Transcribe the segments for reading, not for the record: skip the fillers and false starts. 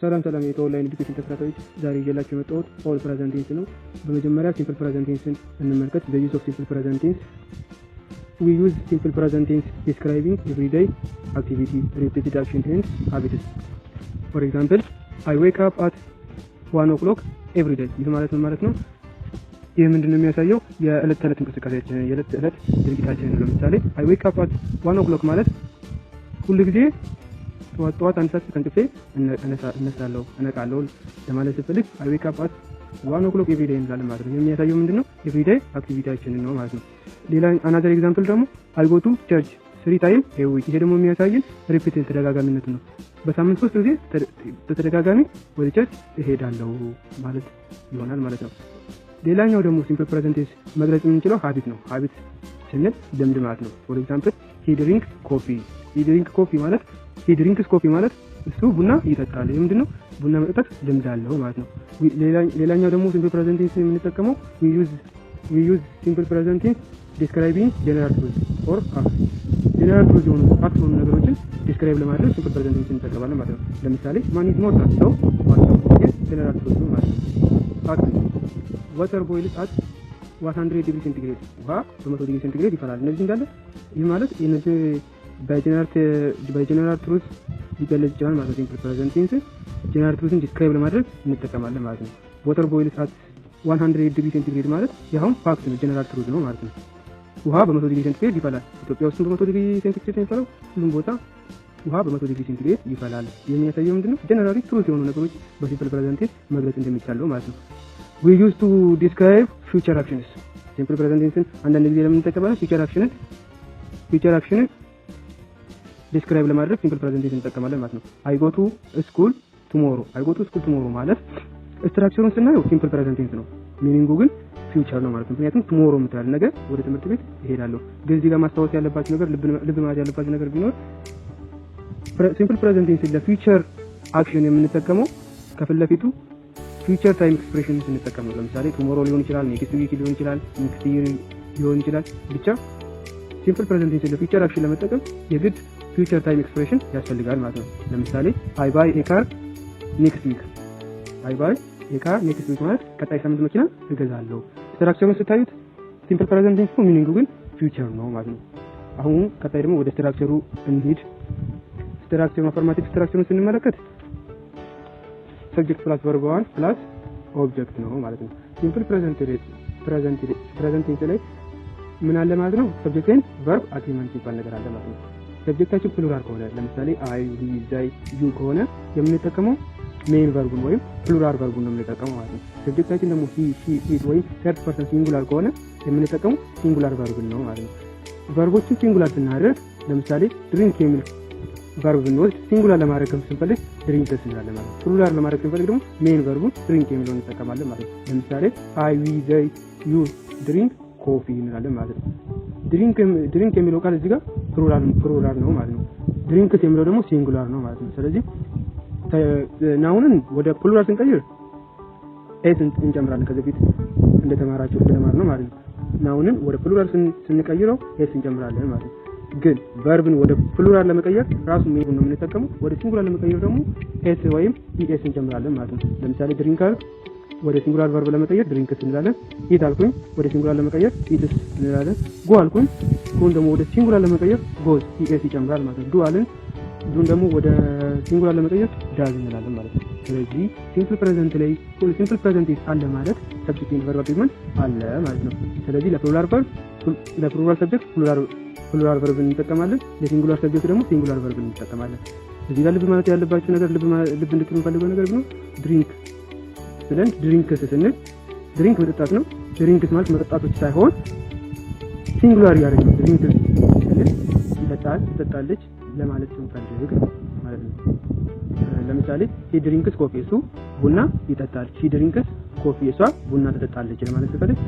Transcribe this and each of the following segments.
ሰላም የኦንላይን ኤዱኬሽን ተከታታዮች ዛሬ ይዤላችሁ የመጣሁት ኦል ፕሬዘንት ቴንስ ነው። በመጀመሪያ ሲምፕል ፕሬዘንት ቴንስን እንመልከት። the use of simple present tense we use simple present tense describing everyday activity, repeated action and habits. For example, I wake up at 1 o'clock every day. ይህ ማለት ምን ማለት ነው? ይህ ምንድነው የሚያሳየው? የዕለት ተዕለት እንቅስቃሴያችንን የዕለት ተዕለት ድርጊታችንን ነው። ለምሳሌ I wake up at 1 o'clock ማለት ሁሉ ጊዜ ጠዋት አንድ ሰዓት ከእንቅልፌ እነቃለሁ ለማለት ስፈልግ I wake up at 1 o'clock every day እንላለን ማለት ነው። የሚያሳየው ምንድነው? everyday አክቲቪቲያችንን ነው ማለት ነው። ሌላ another example ደግሞ I go to church 3 times a week። ይሄ ደግሞ የሚያሳየን ሪፒት ተደጋጋሚነት ነው። በሳምንት 3 ጊዜ በተደጋጋሚ ወደ ቸርች እሄዳለሁ ማለት ይሆናል ማለት ነው። ሌላኛው ደግሞ ሲምፕል ፕሬዘንት ቴንስ መግለጽ የምንችለው ሀቢት ነው። ሀቢት ስንል ልምድ ማለት ነው። for example, he drinks coffee ማለት እሱ ቡና ይጠጣል። ይሄ ምንድነው? ቡና መጠጣት ልምድ አለው ማለት ነው። ሌላኛው ደግሞ ሲምፕል ፕሬዘንት ቴንስ የምንጠቀመው we use simple present tense describing general truth or facts. general truth የሆኑ ፋክት የሆኑ ነገሮችን ዲስክራይብ ለማድረግ ሲምፕል ፕሬዘንት ቴንስ እንጠቀማለን ማለት ነው። ለምሳሌ ማን ኢዝ ሞር ሰው ማለት ነው። general truth ነው ማለት ነው። ፋክት water boils at 100 ዲግሪ ሴንቲግሬድ። ውሃ በ100 ዲግሪ ሴንቲግሬድ ይፈላል። እነዚህ እንዳለ ይህ ማለት እነዚህ በጀነራል ትሩዝ ሊገለጽ ይችላል ማለት ነው። ሲምፕል ፕሬዘንት ቴንስ ጀነራል ትሩዝን ዲስክራይብ ለማድረግ እንጠቀማለን ማለት ነው። water boils at 100 ዲግሪ ሴንቲግሬድ ማለት ያው ፋክት ነው፣ ጀነራል ትሩዝ ነው ማለት ነው። ውሃ በ100 ዲግሪ ሴንቲግሬድ ይፈላል። ኢትዮጵያ ውስጥ በ100 ዲግሪ ሴንቲግሬድ የሚፈላው ሁሉም ቦታ ውሃ በ100 ዲግሪ ሴንቲግሬድ ይፈላል። የሚያሳየው ምንድነው? ጀነራሊ ትሩዝ የሆኑ ነገሮች በሲምፕል ፕሬዘንት ቴንስ መግለጽ እንደሚቻል ማለት ነው። we used to describe future actions. ሲምፕል ፕሬዘንት ቴንስን አንዳንድ ጊዜ ለምን እንጠቀማለን? future actionን ዲስክራይብ ለማድረግ ሲምፕል ፕሬዘንት ቴንስ እንጠቀማለን ማለት ነው። I go to school tomorrow ማለት ስትራክቸሩን ስናየው ሲምፕል ፕሬዘንት ቴንስ ነው። ሚኒንጉ ግን ፊውቸር ነው ማለት ነው። ምክንያቱም tomorrow የምትል ነገር ወደ ትምህርት ቤት እሄዳለሁ። ግን እዚህ ጋር ማስታወስ ያለባችሁ ነገር ልብ ማለት ያለባችሁ ነገር ቢኖር ሲምፕል ፕሬዘንት ቴንስ ለፊውቸር አክሽን የምንጠቀመው ከፊት ለፊቱ ፊውቸር ታይም ኤክስፕሬሽን እንጠቀም ነው። ለምሳሌ ቱሞሮ ሊሆን ይችላል፣ ኔክስት ዊክ ሊሆን ይችላል፣ ኔክስት ይር ሊሆን ይችላል። ብቻ ሲምፕል ፕሬዘንት ቴንስ ለፊውቸር አክሽን ለመጠቀም የግድ ፊውቸር ታይም ኤክስፕሬሽን ያስፈልጋል ማለት ነው። ለምሳሌ I buy a car next week ማለት ቀጣይ ሳምንት መኪና እገዛለሁ። ስትራክቸሩን ስታዩት ሲምፕል ፕሬዘንት ቴንስ ነው፣ ሚኒንጉ ግን ፊውቸር ነው ማለት ነው። አሁን ቀጣይ ደግሞ ወደ ስትራክቸሩ እንሂድ። ስትራክቸሩ አፈርማቲቭ ስትራክቸሩን ስንመለከት ሰብጀክት ፕላስ ቨርብ ዋን ፕላስ ኦብጀክት ነው ማለት ነው። ሲምፕል ፕሬዘንት ቴንስ ላይ ምን አለ ማለት ነው? ሰብጀክት ኤንድ ቨርብ አግሪመንት ይባል ነገር አለ ማለት ነው። ሰብጀክታችን ፕሉራል ከሆነ ለምሳሌ አይ፣ ዊ፣ ዘይ፣ ዩ ከሆነ የምንጠቀመው ሜን ቨርቡን ወይም ፕሉራል ቨርቡን ነው የምንጠቀመው ማለት ነው። ሰብጀክታችን ደግሞ ሂ፣ ሺ፣ ኢት ወይም ተርድ ፐርሰን ሲንጉላር ከሆነ የምንጠቀመው ሲንጉላር ቨርቡን ነው ማለት ነው። ቨርቦችን ሲንጉላር ስናደርግ ለምሳሌ ድሪንክ የሚል ቨርብ ብንወስድ ሲንጉላር ለማድረግ ስንፈልግ ድሪንክስ እንላለን ማለት ነው። ፕሉራል ለማድረግ ስንፈልግ ደግሞ ሜን ቨርቡን ድሪንክ የሚለውን እንጠቀማለን ማለት ነው። ለምሳሌ አይ፣ ዊ፣ ዘይ፣ ዩ ድሪንክ ኮፊ እንላለን ማለት ነው። ድሪንክ የሚለው ቃል እዚህ ጋር ፕሉራል ነው ማለት ነው። ድሪንክስ የሚለው ደግሞ ሲንጉላር ነው ማለት ነው። ስለዚህ ናውንን ወደ ፕሉራል ስንቀይር ኤስ እንጨምራለን። ከዚህ በፊት እንደተማርነው ማለት ነው። ናውንን ወደ ፕሉራል ስንቀይረው ኤስ እንጨምራለን ማለት ነው። ግን ቨርብን ወደ ፕሉራል ለመቀየር ራሱ ሜን ነው የምንጠቀመው። ወደ ሲንጉላር ለመቀየር ደግሞ ኤስ ወይም ኢኤስ እንጨምራለን ማለት ነው። ለምሳሌ ድሪንከር ወደ ሲንጉላር ቨርብ ለመቀየር ድሪንክስ እንላለን። ኢት አልኩኝ ወደ ሲንጉላር ለመቀየር ኢትስ እንላለን። ጎ አልኩኝ ጎን ደግሞ ወደ ሲንጉላር ለመቀየር ጎዝ ኢኤስ ይጨምራል ማለት ነው። ዱ አልን ዱን ደግሞ ወደ ሲንጉላር ለመቀየር ዳዝ እንላለን ማለት ነው። ስለዚህ ሲምፕል ፕሬዘንት ላይ ሲምፕል ፕሬዘንት አለ ማለት ሰብጀክት ኤንድ ቨርብ አግሪመንት አለ ማለት ነው። ስለዚህ ለፕሉራል ሰብጀክት ፕሉራል ቨርብ እንጠቀማለን፣ ለሲንጉላር ሰብጀክት ደግሞ ሲንጉላር ቨርብ እንጠቀማለን። እዚህ ጋር ልብ ማለት ያለባችሁ ነገር ልብ እንድትሉ ፈልገው ነገር ቢኖር ድሪንክ ብለን ድሪንክስ ስንል ድሪንክ መጠጣት ነው። ድሪንክስ ማለት መጠጣቶች ሳይሆን ሲንጉላር ያደረግነው ድሪንክስ ስንል ትጠጣለች ለማለት ስንፈልግ ማለት ነው። ለምሳሌ ሂ ድሪንክስ ኮፊ እሱ ቡና ይጠጣል። ሺ ድሪንክስ ኮፊ እሷ ቡና ትጠጣለች ለማለት ስንፈልግ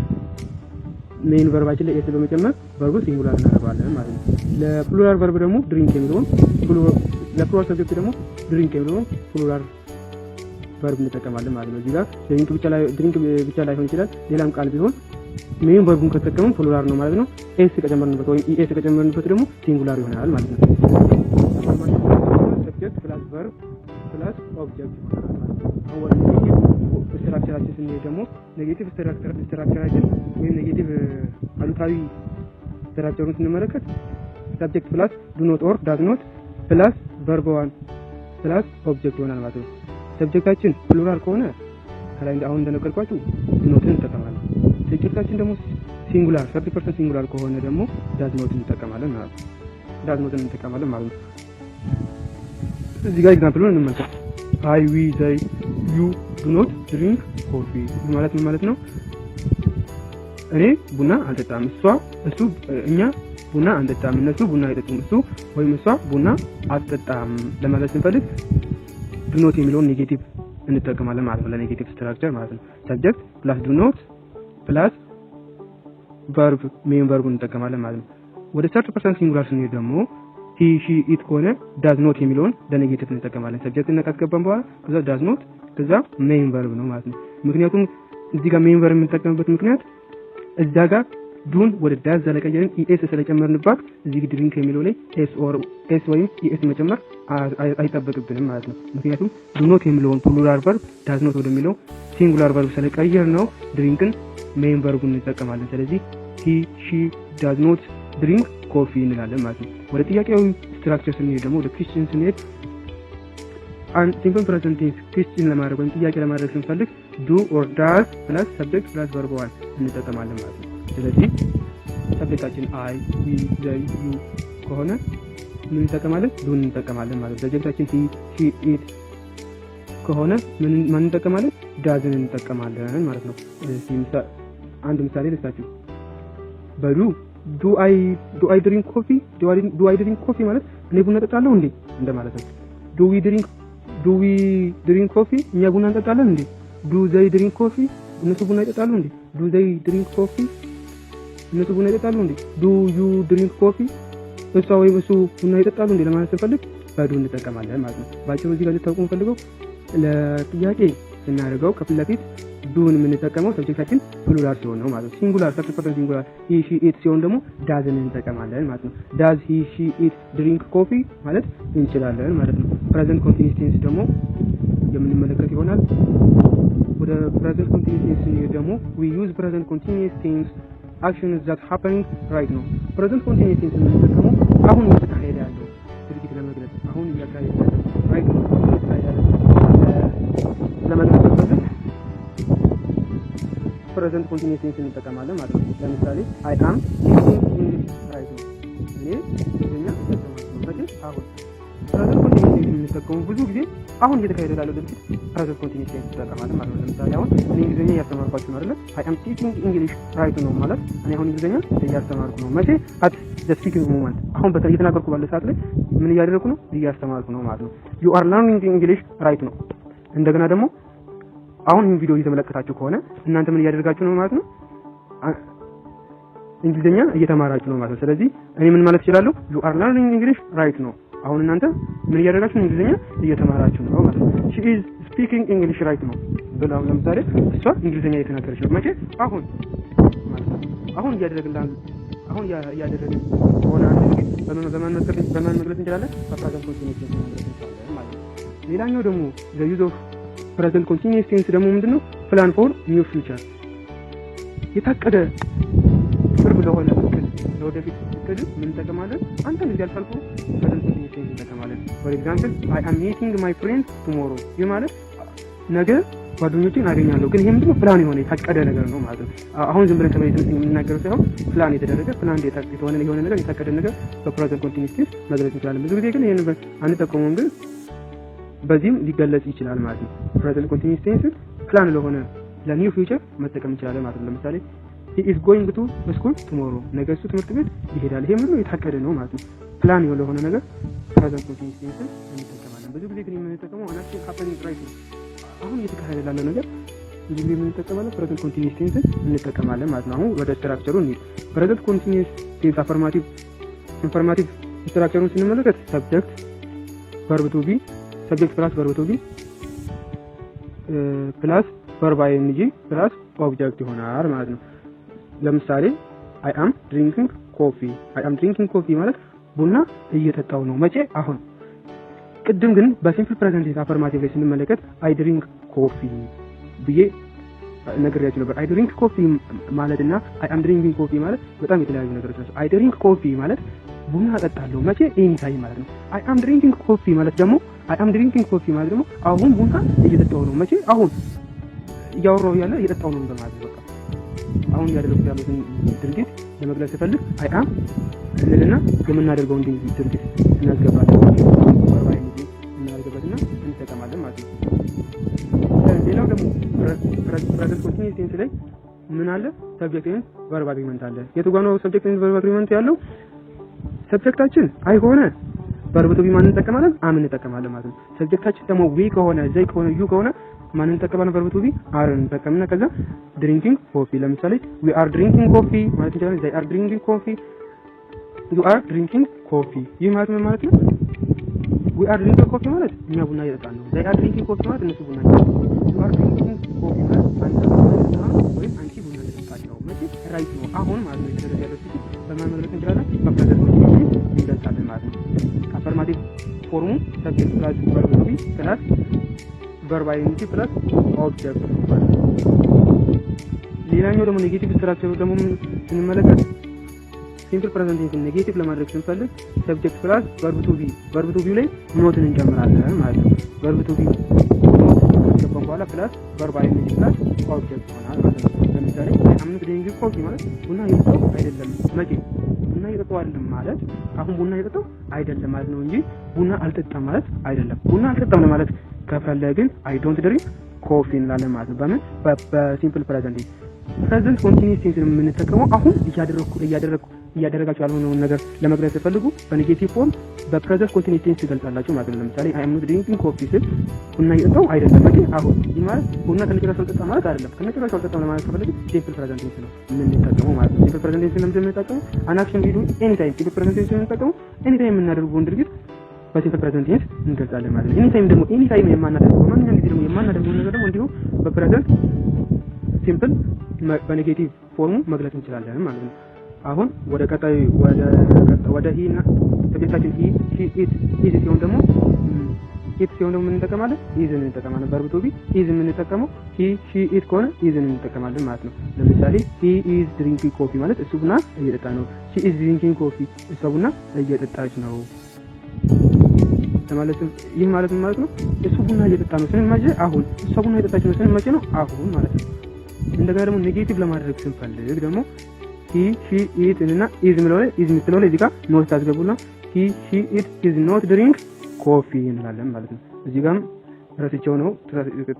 ሜን ቨርባችን ላይ ኤስ በመጨመር ቨርቡ ሲንጉላር እናደርጋለን ማለት ነው። ለፕሉራል ቨርብ ደግሞ ድሪንክ የሚለውን ለፕሉራል ሰብጀክት ደግሞ ድሪንክ የሚለውን ፕሉራል ቨርብ እንጠቀማለን ማለት ነው። እዚህ ጋር ድሪንክ ብቻ ላይሆን ይችላል፣ ሌላም ቃል ቢሆን ሜን ቨርቡን ከተጠቀመን ፕሉራል ነው ማለት ነው። ኤስ ከጨመርንበት ወይም ኢኤስ ከጨመርንበት ደግሞ ሲንጉላር ይሆናል ማለት ነው። ሰብጀክት ፕላስ ቨርብ ፕላስ ኦብጀክት ይሆናል ማለት ነው። አሁን ወደ ኔጌቲቭ ስትራክቸራችን ስንሄድ ደግሞ ኔጌቲቭ ስትራክቸራችን ወይም ኔጌቲቭ አሉታዊ ስትራክቸሩን ስንመለከት ሰብጀክት ፕላስ ዱ ኖት ኦር ዳዝ ኖት ፕላስ ቨርብ ዋን ፕላስ ኦብጀክት ይሆናል ማለት ነው። ሰብጀክታችን ፕሉራል ከሆነ ከላይ አሁን እንደነገርኳችሁ ዱ ኖትን እንጠቀማለን። ሰብጀክታችን ደግሞ ሲንጉላር 30% ሲንጉላር ከሆነ ደግሞ ዳዝ ኖትን እንጠቀማለን ማለት ነው። ዳዝ ኖትን እንጠቀማለን ማለት ነው። እዚህ ጋር ኤግዛምፕሉን እንመልከት። አይ ዊ ዘይ ዩ ዱ ኖት ድሪንክ ኮፊ ማለት ምን ማለት ነው? እኔ ቡና አልጠጣም፣ እሱ እኛ ቡና አንጠጣም፣ እነሱ ቡና አይጠጡም፣ እሱ ወይም እሷ ቡና አትጠጣም ለማለት ስንፈልግ ዱ ኖት የሚለውን ኔጌቲቭ እንጠቀማለን ማለት ነው። ለኔጌቲቭ ስትራክቸር ማለት ነው። ሰብጀክት ፕላስ ዱ ኖት ፕላስ ቨርብ ሜን ቨርቡን እንጠቀማለን ማለት ነው። ወደ 30% ሲንጉላር ስንሄድ ደግሞ ሂ ሺ ኢት ከሆነ ዳዝ ኖት የሚለውን ለኔጌቲቭ እንጠቀማለን። ሰብጀክትን ካስገባን በኋላ ከዛ ዳዝ ኖት ከዛ ሜን ቨርብ ነው ማለት ነው። ምክንያቱም እዚህ ጋር ሜን ቨርብ የምንጠቀምበት ምክንያት እዛ ጋር ዱን ወደ ዳዝ ዘለቀየርን ኢኤስ ስለጨመርንባት እዚህ ድሪንክ የሚለው ላይ ኤስ ወይም ኢኤስ መጨመር አይጠበቅብንም ማለት ነው። ምክንያቱም ዱ ኖት የሚለውን ፕሉራል ቨርብ ዳዝ ኖት ወደሚለው ሲንጉላር ቨርብ ስለቀየር ነው ድሪንክን ሜን ቨርቡን እንጠቀማለን። ስለዚህ ሂ ሺ ዳዝ ኖት ድሪንክ ኮፊ እንላለን ማለት ነው። ወደ ጥያቄው ስትራክቸር ስንሄድ ደግሞ ወደ ኩዌስችን ስንሄድ አንድ ሲምፕል ፕሬዘንት ቴንስ ኩዌስችን ለማድረግ ወይም ጥያቄ ለማድረግ ስንፈልግ ዱ ኦር ዳዝ ፕላስ ሰብጀክት ፕላስ ቨርብ ዋን እንጠቀማለን ማለት ነው። ስለዚህ ሰብጀክታችን አይ ዊ ዘይ ዩ ከሆነ ምን እንጠቀማለን? ዱን እንጠቀማለን ማለት ነው። ሰብጀክታችን ሂ ሺ ኢት ከሆነ ምን እንጠቀማለን? ዳዝን እንጠቀማለን ማለት ነው። አንድ ምሳሌ ልስጣችሁ። በዱ ዱ አይ ድሪንክ ኮፊ ማለት እኔ ቡና እጠጣለሁ እንዴ እንደማለት ነው። ዱ ዊ ድሪንክ ኮፊ እኛ ቡና እንጠጣለን እንዴ? ዱ ዘይ ድሪንክ ኮፊ እነሱ ቡና ይጠጣሉ እንዴ? ዱ ዘይ ድሪንክ ኮፊ እነሱ ቡና ይጠጣሉ እንዴ? ዱ ዩ ድሪንክ ኮፊ እሷ ወይም እሱ ቡና ይጠጣሉ እንዴ ለማለት ስንፈልግ በዱ እንጠቀማለን ማለት ነው። ባጭሩ እዚህ ጋር ልታውቁ የምፈልገው ለጥያቄ ስናደርገው ከፊት ለፊት ዱን የምንጠቀመው ሰብጀክታችን ፕሉራል ሲሆን ነው ማለት ነው። ሲንጉላር 30% ሲንጉላር ሂ ሺ ኢት ሲሆን ደግሞ ዳዝን እንጠቀማለን ማለት ነው። ዳዝ ሂ ሺ ኢት ድሪንክ ኮፊ ማለት እንችላለን ማለት ነው። ፕሬዘንት ኮንቲኒዩስ ቴንስ ደግሞ የምንመለከት ይሆናል። ወደ ፕሬዘንት ኮንቲኒዩስ ቴንስ ስንሄድ ደግሞ we use present continuous tense actions that happening right now። ፕሬዘንት ኮንቲኒዩስ ቴንስ የምንጠቀመው አሁን እየተካሄደ ያለው ድርጊት ለመግለጽ አሁን እያካሄደ ያለው right now እየተካሄደ ያለው ለመግለጽ ስንፈልግ ፕሬዘንት ኮንቲኒዩስ ቴንስ እንጠቀማለን ማለት ነው። ለምሳሌ I am teaching English right now እኔ እንግሊዝኛ እያስተማርኩ ነው። አሁን ፕሬዘንት ኮንቲኒዩስ ቴንስ የምንጠቀመው ብዙ ጊዜ አሁን እየተካሄደ ያለው ድርጊት ፕሬዘንት ኮንቲኒዩስ ቴንስ እንጠቀማለን ማለት ነው። ለምሳሌ አሁን እኔ እንግሊዝኛ እያስተማርኳችሁ ነው አይደል? I am teaching English right now ማለት እኔ አሁን እንግሊዝኛ እያስተማርኩ ነው። መቼ? at the speaking moment አሁን እየተናገርኩ ባለ ሰዓት ላይ ምን እያደረኩ ነው? እያስተማርኩ ነው ማለት ነው። you are learning English right now። እንደገና ደግሞ አሁን ይሄን ቪዲዮ እየተመለከታችሁ ከሆነ እናንተ ምን እያደረጋችሁ ነው ማለት ነው? እንግሊዝኛ እየተማራችሁ ነው ማለት ነው። ስለዚህ እኔ ምን ማለት እችላለሁ? you are learning English right now አሁን እናንተ ምን እያደረጋችሁ ነው? እንግሊዝኛ እየተማራችሁ ነው ማለት ነው። she is speaking English right now ብለው ለምሳሌ እሷ እንግሊዝኛ እየተናገረች ነው። መቼ? አሁን ማለት ነው። አሁን እያደረግን ሆነ በማን መግለጽ እንችላለን? በፕሬዘንት ኮንቲኒዩስ ቴንስ መግለጽ እንችላለን ማለት ነው። ሌላኛው ደግሞ the use of present continuous tense ደግሞ ምንድነው? plan for new future የታቀደ ቅርብ ለሆነ እቅድ ለወደፊት እቅድ ምን እንጠቀማለን? አንተ እንደዚህ አልፈልኩ present continuous tense እንጠቀማለን። for example I am meeting my friends tomorrow ይህ ማለት ነገ ጓደኞቼን አገኛለሁ። ግን ይሄ ምንድነው? ፕላን የሆነ የታቀደ ነገር ነው ማለት ነው። አሁን ዝም ብለን ከመሬት ተነስተን የምንናገረው ሳይሆን ፕላን የተደረገ ፕላን የሆነ ነገር የታቀደ ነገር በpresent continuous tense መግለጽ እንችላለን። ብዙ ጊዜ ግን ይሄን አንጠቀመውም፣ ግን በዚህም ሊገለጽ ይችላል ማለት ነው። ፕሬዘንት ኮንቲኒዩስ ቴንስ ፕላን ለሆነ ለኒው ፊውቸር መጠቀም እንችላለን ማለት ነው። ለምሳሌ he is going to school tomorrow ነገ እሱ ትምህርት ቤት ይሄዳል። ይሄ ምንድነው? የታቀደ ነው ማለት ነው። ፕላን ለሆነ ነገር ፕሬዘንት ኮንቲኒዩስ ቴንስ እንጠቀማለን። ብዙ ጊዜ ግን የምንጠቀመው አናችን happening right ነው። አሁን እየተካሄደ ላለ ነገር ብዙ ጊዜ የምንጠቀማለን ፕሬዘንት ኮንቲኒዩስ ቴንስ እንጠቀማለን ማለት ነው። አሁን ወደ ስትራክቸሩ እንሂድ። ፕሬዘንት ኮንቲኒዩስ ቴንስ አፈርማቲቭ ኢንፎርማቲቭ ስትራክቸሩን ስንመለከት ሰብጀክት verb to be ሰብጀክት ፕላስ verb to be ፕላስ verb ing ፕላስ ኦብጀክት ይሆናል ማለት ነው። ለምሳሌ I am drinking coffee ማለት ቡና እየጠጣው ነው። መቼ? አሁን። ቅድም ግን በሲምፕል ፕሬዘንት ቴንስ አፈርማቲቭ ላይ ስንመለከት አይ ድሪንክ ኮፊ ብዬ ነግሬያችሁ ነበር። አይ ድሪንክ ኮፊ ማለትና አይ አም ድሪንኪንግ ኮፊ ማለት በጣም የተለያዩ ነገሮች ናቸው። አይ ድሪንክ ኮፊ ማለት ቡና እጠጣለሁ መቼ ኤኒ ታይም ማለት ነው። አይ አም ድሪንኪንግ ኮፊ ማለት ደግሞ አሁን ቡና እየጠጣሁ ነው መቼ አሁን እያወራሁ ያለ እየጠጣሁ ነው ማለት ነው። በቃ አሁን ያደረኩት ያለውን ድርጊት ለመግለጽ ስፈልግ አይ አም እንልና የምናደርገውን ድርጊት እናስገባለን ማለት ነው። ቨርባል ኢንጂ እናደርግበትና እንጠቀማለን ማለት ነው። ሌላው ደግሞ ፕሬዘንት ኮንቲኒየስ ቴንስ ላይ ምን አለ? ሰብጀክት ኤንድ ቨርብ አግሪመንት አለ። የቱ ጋር ነው ሰብጀክት ኤንድ ቨርብ አግሪመንት ያለው? ሰብጀክታችን አይ ሆነ ቨርብ ቱ ቢ ማን እንጠቀማለን? አም እንጠቀማለን ማለት ነው። ሰብጀክታችን ደግሞ ዊ ከሆነ ዘይ ከሆነ ዩ ከሆነ ማን እንጠቀማለን? ቨርብ ቱ ቢ አር እንጠቀምና ከዛ ድሪንኪንግ ኮፊ ለምሳሌ ዊ አር ድሪንኪንግ ኮፊ ማለት እንችላለን። ዘይ አር ድሪንኪንግ ኮፊ፣ ዩ አር ድሪንኪንግ ኮፊ። ይህ ማለት ምን ማለት ነው? ዊ አር ድሪንኪንግ ኮፊ ማለት እኛ ቡና እየጠጣን ነው። ዘይ አር ድሪንኪንግ ኮፊ ማለት እነሱ ቡና እየጠጣን ነው። ዩ አር ድሪንኪንግ ኮፊ ማለት አንተ ወይም አንቺ ቡና እየጠጣች ነው። መቼ ራይት ነው አሁን ማለት ነው። የተደረገ ያለው ሲቲ በማን መግለጽ እንችላለን? በፕሬዘንት ኮንቲኒየስ እንገልጻለን ማለት ነው። አፈርማቲቭ ፎርሙ ሰብጀክት ፕላስ ቨርብ ቱ ቢ ፕላስ ቨርብ ኢንጂ ፕላስ ኦብጀክት ነው ማለት ነው። ሌላኛው ደግሞ ኔጌቲቭ ስትራክቸሩ ደግሞ ስንመለከት ሲምፕል ፕሬዘንት ቴንስ ኔጌቲቭ ለማድረግ ስንፈልግ ሰብጀክት ፕላስ ቨርብ ቱ ቢ ላይ ኖትን እንጨምራለን ማለት ነው። ቨርብ ቱ ቢ ኖት ከገባን በኋላ ፕላስ ቨርብ ኢንጂ ፕላስ ኦብጀክት ይሆናል ማለት ነው። ለምሳሌ አም ድሪንኪንግ ኮፊ ማለት ቡና እየጠጣሁ አይደለም መቼ ቡና እየጠጣሁ አይደለም ማለት አሁን ቡና እየጠጣሁ አይደለም ማለት ነው እንጂ ቡና አልጠጣም ማለት አይደለም። ቡና አልጠጣም ለማለት ከፈለግን አይ ዶንት ድሪንክ ኮፊ እንላለን ማለት ነው። በምን በሲምፕል ፕሬዘንት ፕሬዘንት ኮንቲኒየስ ቴንስ የምንጠቀመው አሁን እያደረጋችሁ ያልሆነውን ነገር ለመግለጽ ስትፈልጉ በኔጌቲቭ ፎርም በፕሬዘንት ኮንቲኒየስ ቴንስ ትገልጻላችሁ ማለት ነው። ለምሳሌ አይ አም ኖት ድሪንኪንግ ኮፊ ስል ቡና እየጠጣሁ አይደለም መቼ አሁን። ይህ ማለት ቡና ከነጭራሹ አልጠጣም ማለት አይደለም። ከነጭራሹ አልጠጣም ለማለት ከፈለግን ሲምፕል ፕሬዘንት ቴንስ ነው የምንጠቀመው ማለት ነው። ሲምፕል ፕሬዘንት ቴንስ ለምንድን ነው የምንጠቀመው? አን አክሽን ቪዱ ኤኒ ታይም ሲምፕል ፕሬዘንት ቴንስ የምንጠቀመው ኤኒ ታይም የምናደርገውን ድርጊት በሲምፕል ፕሬዘንት ቴንስ እንገልጻለን ማለት ነው። ኤኒ ታይም የማናደርገው ማንኛውም ጊዜ ደግሞ የማናደርገው ነገር ደግሞ እንዲሁ በፕሬዘንት ሲምፕል በኔጌቲቭ ፎርሙ መግለጽ እንችላለን ማለት ነው። አሁን ወደ ቀጣይ ወደ ሂ እና ሰብጀክታችን ሂ ኢት ኢዝ ሲሆን ደግሞ ምን እንጠቀማለን? ኢዝን እንጠቀማለን። ቨርብ ቱ ቢ ኢዝ የምንጠቀመው ሂ ሺ ኢት ከሆነ ኢዝን እንጠቀማለን ማለት ነው። ለምሳሌ ሂ ኢዝ ድሪንኪንግ ኮፊ ማለት እሱ ቡና እየጠጣ ነው። ሺ ኢዝ ድሪንኪንግ ኮፊ እሷ ቡና እየጠጣች ነው። ይህ ማለት ምን ማለት ነው? እሱ ቡና እየጠጣ ነው ስንል መቼ አሁን፣ እሷ ቡና እየጠጣች ነው ስንል መቼ ነው አሁን ማለት ነው። እንደገና ደግሞ ኔጌቲቭ ለማድረግ ስንፈልግ ደግሞ ሂ ሺ ኢት እና ኢዝ የምትለው ላይ እዚህ ጋር ኖት ታስገቡና ሂ ሺ ኢት ኢዝ ኖት ድሪንክ ኮፊ እንላለን ማለት ነው። እዚህ ጋርም ረስቼው ነው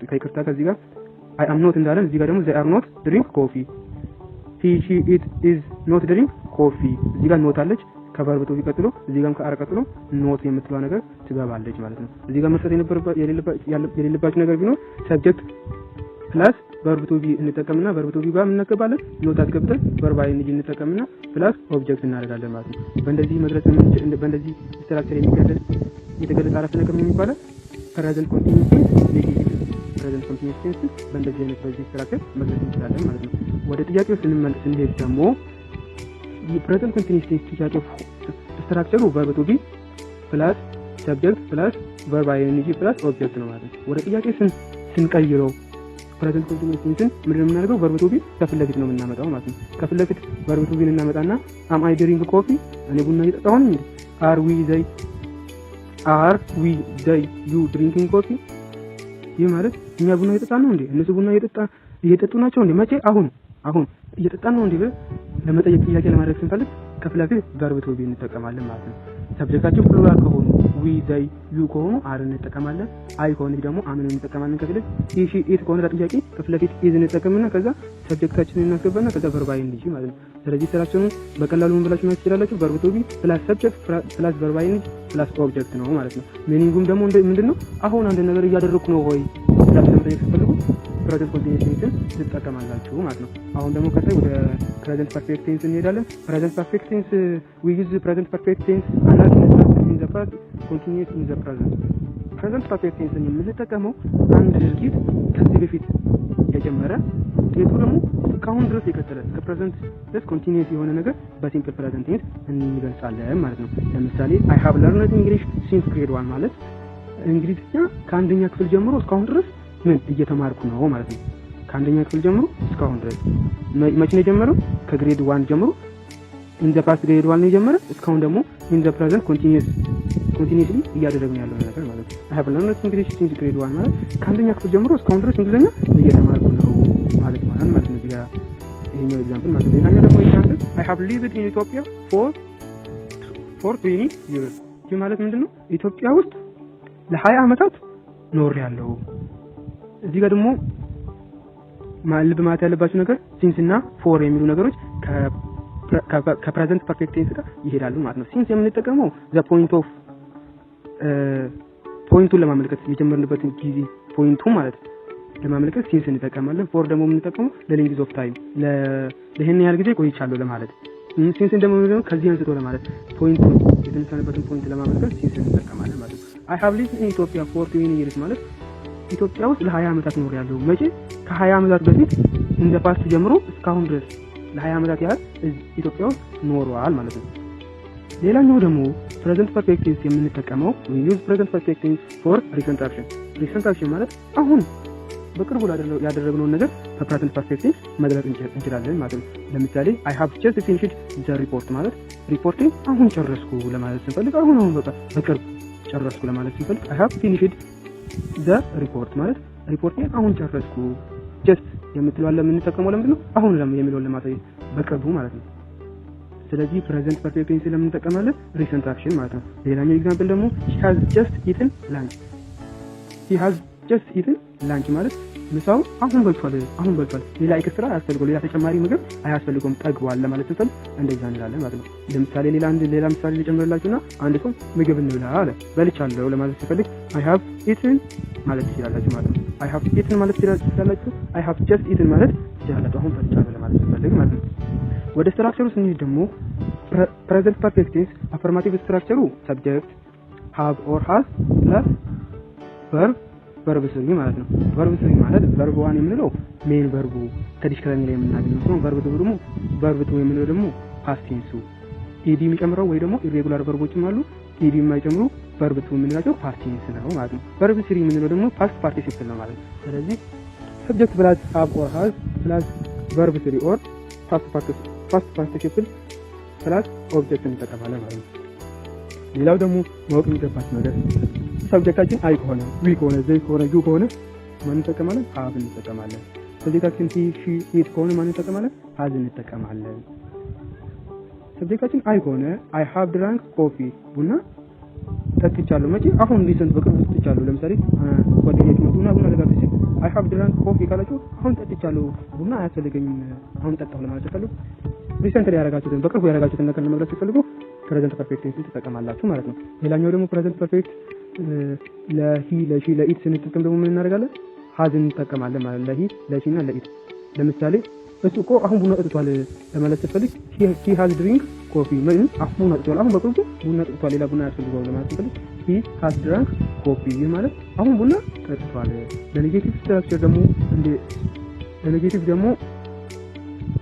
ከይቅርታ ከዚህ ጋር አይ አም ኖት እንዳለን እዚህ ጋር ደግሞ ዘይ አር ኖት ድሪንክ ኮፊ። ሂ ሺ ኢት ኢዝ ኖት ድሪንክ ኮፊ እዚህ ጋር ኖት አለች ከቨርብ ቱ ቢ ቀጥሎ እዚህ ጋርም ከአር ቀጥሎ ኖት የምትለው ነገር ትገባለች ማለት ነው። እዚህ ጋር መስጠት የሌለባችሁ ነገር ቢኖር ሰብጀክት ፕላስ ቨርብ ቱ ቢ እንጠቀምና ቨርብ ቱ ቢ ጋር እናስገባለን ኖት አስገብተን ቨርብ ኢንጂ እንጠቀምና ፕላስ ኦብጀክት እናደርጋለን ማለት ነው። በእንደዚህ መግለጽ በእንደዚህ ስትራክቸር የተገለጸ አረፍተ ነገር የሚባለው ፕሬዘንት ኮንቲኒየስ ቴንስ ኔጌቲቭ ፕሬዘንት ኮንቲኒየስ ቴንስ በእንደዚህ አይነት በዚህ ስትራክቸር መግለጽ እንችላለን ማለት ነው። ወደ ጥያቄው ስንሄድ ደግሞ የፕሬዘንት ኮንቲኒየስ ቴንስ ጥያቄው ስትራክቸሩ ቨርብ ቱ ቢ ፕላስ ሰብጀክት ፕላስ ቨርብ ኢንጂ ፕላስ ኦብጀክት ነው ማለት ነው። ወደ ጥያቄ ስንቀይረው ፕሬዘንት ኮንቲኒየስ ቴንስን ምንድን ነው የምናደርገው? ቨርብ ቱ ቢ ከፊት ለፊት ነው የምናመጣው ማለት ነው። ከፊት ለፊት ቨርብ ቱ ቢን እናመጣና አም አይ ድሪንክ ኮፊ እኔ ቡና እየጠጣሁ ነኝ። አር ዊ ዘይ ዩ ድሪንኪንግ ኮፊ። ይህ ማለት እኛ ቡና እየጠጣን ነው እንዴ? እነሱ ቡና እየጠጡ ናቸው እንዴ? መቼ አሁን እየጠጣን ነው እንዴ? ለመጠየቅ ጥያቄ ለማድረግ ስንፈልግ ከፊት ለፊት ቨርብ ቱ ቢ እንጠቀማለን ማለት ነው። ሰብጀክታቸው ፕሉራል ከሆኑ ዊ ዘይ ዩ ከሆኑ አር እንጠቀማለን። አይ ከሆነ ደግሞ አምን እንጠቀማለን። ከፊት ሂ ሺ ኢት ከሆነ ለጥያቄ ከፊት ለፊት ኢዝ እንጠቀምና ከዛ ሰብጀክታችንን እናስገባና ከዛ ቨርብ ኢንጂ ማለት ነው። ስለዚህ ስራቸውን በቀላሉ ምን ብላችሁ ማለት ትችላላችሁ? ቨርብ ቱ ቢ ፕላስ ሰብጀክት ፕላስ ቨርብ ኢንጂ ፕላስ ኦብጀክት ነው ማለት ነው። ሚኒንጉም ደግሞ ምንድነው? አሁን አንድ ነገር እያደረኩ ነው ሆይ ብላችሁ ለመጠየቅ ስትፈልጉ ፕሬዘንት ኮንቲኒየስ ቴንስን ትጠቀማላችሁ ማለት ነው። አሁን ደግሞ ቀጣይ ወደ ፕሬዘንት ፐርፌክት ቴንስ እንሄዳለን። ፕሬዘንት ፐርፌክት ቴንስ ዊ ዩዝ ፕሬዘንት ፐርፌክት ቴንስ ኢን ዘ ፓስት ኮንቲኒየስ ኢን ዘ ፕሬዘንት። ፕሬዘንት ፐርፌክት ቴንስን የምንጠቀመው አንድ ድርጊት ከዚህ በፊት የጀመረ ውጤቱ ደግሞ እስካሁን ድረስ የቀጠለ ከፕሬዘንት ድረስ ኮንቲኒየስ የሆነ ነገር በሲምፕል ፕሬዘንት ቴንስ እንገልጻለን ማለት ነው። ለምሳሌ አይ ሃቭ ለርንድ እንግሊሽ ሲንስ ግሬድ 1 ማለት እንግሊዝኛ ከአንደኛ ክፍል ጀምሮ እስካሁን ድረስ ምን እየተማርኩ ነው ማለት ነው። ከአንደኛ ክፍል ጀምሮ እስካሁን ድረስ መቼ ነው የጀመረው? ከግሬድ 1 ጀምሮ ኢን ዘ ፓስት ግሬድ 1 ነው የጀመረ። እስካሁን ደግሞ ኢን ዘ ፕሬዘንት ኮንቲኒዩስሊ እያደረግን ያለው ነገር ማለት ነው። አይ ሃቭ ለርንድ እንግሊሽ ሲንስ ግሬድ 1 ማለት ከአንደኛ ክፍል ጀምሮ እስካሁን ድረስ እንግሊዝኛ እየተማርኩ ነው ማለት ነው። እዚህ ጋር ይሄኛው ኤግዛምፕል ማለት ነው። ሌላኛው ደግሞ ኤግዛምፕል አይ ሃቭ ሊቭድ ኢን ኢትዮጵያ ፎር 20 years። ይህ ማለት ምንድነው? ኢትዮጵያ ውስጥ ለ20 ዓመታት ኖሬያለሁ። እዚህ ጋር ደግሞ ልብ ማለት ያለባችሁ ነገር ሲንስ እና ፎር የሚሉ ነገሮች ከፕሬዘንት ፐርፌክት ቴንስ ጋር ይሄዳሉ ማለት ነው። ሲንስ የምንጠቀመው ዘ ፖይንት ኦፍ ፖይንቱን ለማመልከት የጀመርንበትን ጊዜ ፖይንቱ ማለት ለማመልከት ሲንስ እንጠቀማለን። ፎር ደግሞ የምንጠቀመው ለሌንግዝ ኦፍ ታይም ለይሄን ያህል ጊዜ ቆይቻለሁ ለማለት። ሲንስ ደግሞ ከዚህ አንስቶ ለማለት ፖይንቱን የተነሳንበትን ፖይንት ለማመልከት ሲንስ እንጠቀማለን ማለት ነው። አይ ሃቭ ሊቭድ ኢን ኢትዮጵያ ፎር 20 years ማለት ኢትዮጵያ ውስጥ ለ20 ዓመታት ኖሬያለሁ። መቼ? ከ20 ዓመታት በፊት እንደ ፓስት ጀምሮ እስካሁን ድረስ ለ20 ዓመታት ያህል ኢትዮጵያ ውስጥ ኖሯል ማለት ነው። ሌላኛው ደግሞ ፕሬዘንት ፐርፌክት ቴንስ የምንጠቀመው we use present perfect tense for recent action። recent action ማለት አሁን በቅርቡ ያደረግነውን ነገር በፕሬዘንት ፐርፌክት ቴንስ መግለጽ እንችላለን ማለት ነው። ለምሳሌ I have just finished the report ማለት ሪፖርቴን አሁን ጨረስኩ ለማለት ስንፈልግ አሁን በቃ በቅርብ ጨረስኩ ለማለት ስንፈልግ I have finished the report ማለት ሪፖርቴን አሁን ጨረስኩ። just የምትለው ለምንጠቀመው ለምንድን ነው? አሁን የሚለውን ለማሳየት በቅርቡ ማለት ነው። ስለዚህ ፕሬዘንት ፐርፌክት ቴንስ ለምንጠቀማለን ሪሰንት አክሽን ማለት ነው። ሌላኛው ኤግዛምፕል ደግሞ he has just eaten lunch። he has just eaten lunch ማለት ምሳው አሁን በልቷል። ሌላ ኤክስትራ አያስፈልገውም፣ ሌላ ተጨማሪ ምግብ አያስፈልገውም፣ ጠግቧል ለማለት ስንፈልግ እንደዛ እንላለን ማለት ነው። ለምሳሌ ሌላ ምሳሌ ልጨምርላችሁና አንድ ሰው ምግብ እንብላ አለ። በልቻለሁ ለማለት ሲፈልግ I have eaten ማለት ትችላላችሁ ማለት ነው። I have eaten ማለት ትችላላችሁ። I have just eaten ማለት ትችላላችሁ አሁን በልቻለሁ ለማለት ሲፈልግ ማለት ነው። ወደ ስትራክቸሩ ስንሄድ ደግሞ ፕሬዘንት ፐርፌክት ቴንስ አፈርማቲቭ ስትራክቸሩ ሰብጀክት have or has plus ቨርብ ስሪ ማለት ነው። ቨርብ ስሪ ማለት ቨርብ 1 የምንለው ሜን ቨርቡ ከዲስክሪሚኔሽን ላይ የምናገኘው ነው። ቨርብ 2 ደግሞ ቨርብ 2 የምንለው ደግሞ ፓስት ቴንሱ ኢዲ የሚጨምረው ወይ ደግሞ ኢሬጉላር ቨርቦችም አሉ ኢዲ የማይጨምሩ ቨርብ 2 የምንላቸው ፓስት ቴንስ ነው ማለት ነው። ቨርብ ስሪ የምንለው ደግሞ ፓስት ፓርቲሲፕል ነው ማለት ነው። ስለዚህ ሰብጀክት ፕላስ have or has ፕላስ ቨርብ ስሪ ኦር ፓስት ፓርቲሲፕል ፕላስ ኦብጀክት እንጠቀማለን ማለት ነው። ሌላው ደግሞ ማወቅ የሚገባችሁ ነገር ሰብጀክታችን አይ ከሆነ ዊ ከሆነ ዘይ ከሆነ ዩ ከሆነ ማን እንጠቀማለን? have እንጠቀማለን። ሰብጀክታችን he she it ከሆነ ማን እንጠቀማለን? has እንጠቀማለን። ሰብጀክታችን አይ ከሆነ I have drank coffee ቡና ጠጥቻለሁ። መቼ? አሁን ሪሰንት በቅርቡ ጠጥቻለሁ። ለምሳሌ ጓደኛዬ ቡና ለጋብቼ I have drank coffee ካላችሁ አሁን ጠጥቻለሁ ቡና አያስፈልገኝም አሁን ጠጣሁ ለማለት ፈልጉ። ሪሰንት ላይ ያደረጋችሁትን በቅርቡ ያደረጋችሁትን ነገር ለመግለጽ ፈልጉ ፕሬዘንት ፐርፌክት ቴንስ ትጠቀማላችሁ ማለት ነው። ሌላኛው ደግሞ ፕሬዘንት ፐርፌክት ለሂ ለሺ ለኢት ስንጠቀም ደግሞ ምን እናደርጋለን? has እንጠቀማለን ማለት ለሂ ለሺ እና ለኢት። ለምሳሌ እሱ እኮ አሁን ቡና ጠጥቷል ለማለት ስትፈልግ he has drink coffee ምን አሁን ቡና ጠጥቷል አሁን በቅርቡ ቡና ጠጥቷል ሌላ ቡና ያስፈልገው ለማለት ስትፈልግ he has drunk coffee ይህ ማለት አሁን ቡና ጠጥቷል። ለኔጌቲቭ ስትራክቸር ደግሞ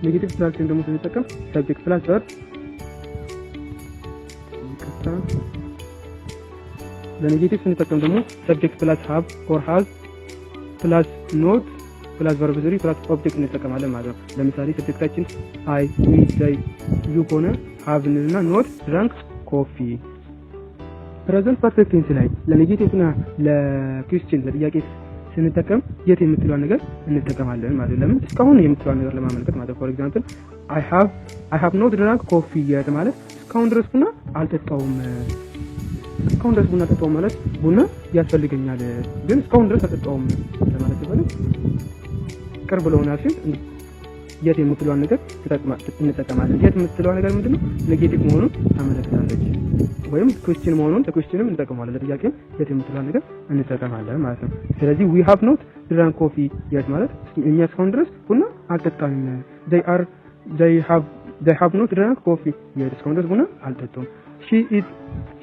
ኔጌቲቭ ስትራክቸር ደግሞ ስንጠቀም ሰብጀክት ፕላስ ቨርብ ለኔጌቲቭ ስንጠቀም ደግሞ ሰብጀክት ፕላስ have or has ፕላስ ኖት ፕላስ ቨርብ ስሪ ፕላስ ኦብጀክት እንጠቀማለን ማለት ነው። ለምሳሌ ሰብጀክታችን I we they you ከሆነ have እና ኖት ድራንክ ኮፊ። ፕሬዘንት ፐርፌክት ቴንስ ላይ ለኔጌቲቭ እና ለኩዌስችን ለጥያቄ ስንጠቀም የት የምትለው ነገር እንጠቀማለን ማለት ለምን እስካሁን የምትለው ነገር ለማመልከት ማለት ፎር ኤግዛምፕል I have not drunk coffee yet ማለት እስካሁን ድረስ ቡና አልጠጣውም። እስካሁን ድረስ ቡና አልጠጣውም ማለት ቡና ያስፈልገኛል ግን እስካሁን ድረስ አልጠጣውም ለማለት ይፈልግ ቅርብ ለሆነ አክሽን የት የምትለው ነገር እንጠቀማለን። የት የምትለው ነገር ምንድነው? ኔጌቲቭ መሆኑን ታመለክታለች ወይም ኩዌስችን መሆኑን ለኩዌስችንም እንጠቀማለን ለጥያቄም የት የምትለው ነገር እንጠቀማለን ማለት ነው። ስለዚህ we have not drunk coffee yet ማለት እኛ እስካሁን ድረስ ቡና አልጠጣንም። they have not drunk coffee yet እስካሁን ድረስ ቡና አልጠጡም። she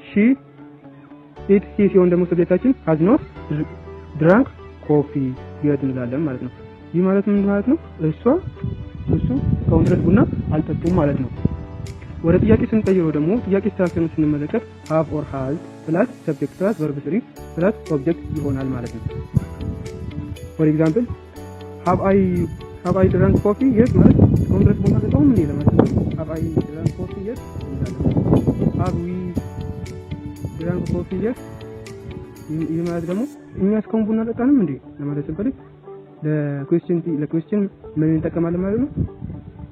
he ሲሆን ደግሞ ሰብጀክታችን has not drunk coffee yet እንላለን ማለት ነው። ይህ ማለት ምን ማለት ነው? እሱ እስካሁን ድረስ ቡና አልጠጡም ማለት ነው። ወደ ጥያቄ ስንቀይረው ደግሞ ጥያቄ ስትራክቸርን ስንመለከት have or has ፕላስ ሰብጀክት ፕላስ verb 3 ፕላስ ኦብጀክት ይሆናል ማለት ነው። for example have I drank coffee yes ማለት እስካሁን ድረስ ቡና ጠጣሁ ምን ለማለት ነው። have I drank coffee yes have we drank coffee yes ይህ ማለት ደግሞ እኛ እስካሁን ቡና ጠጣንም እንዴ ለማለት ስንፈልግ ለኩዌስችን ምን እንጠቀማለን ማለት ነው።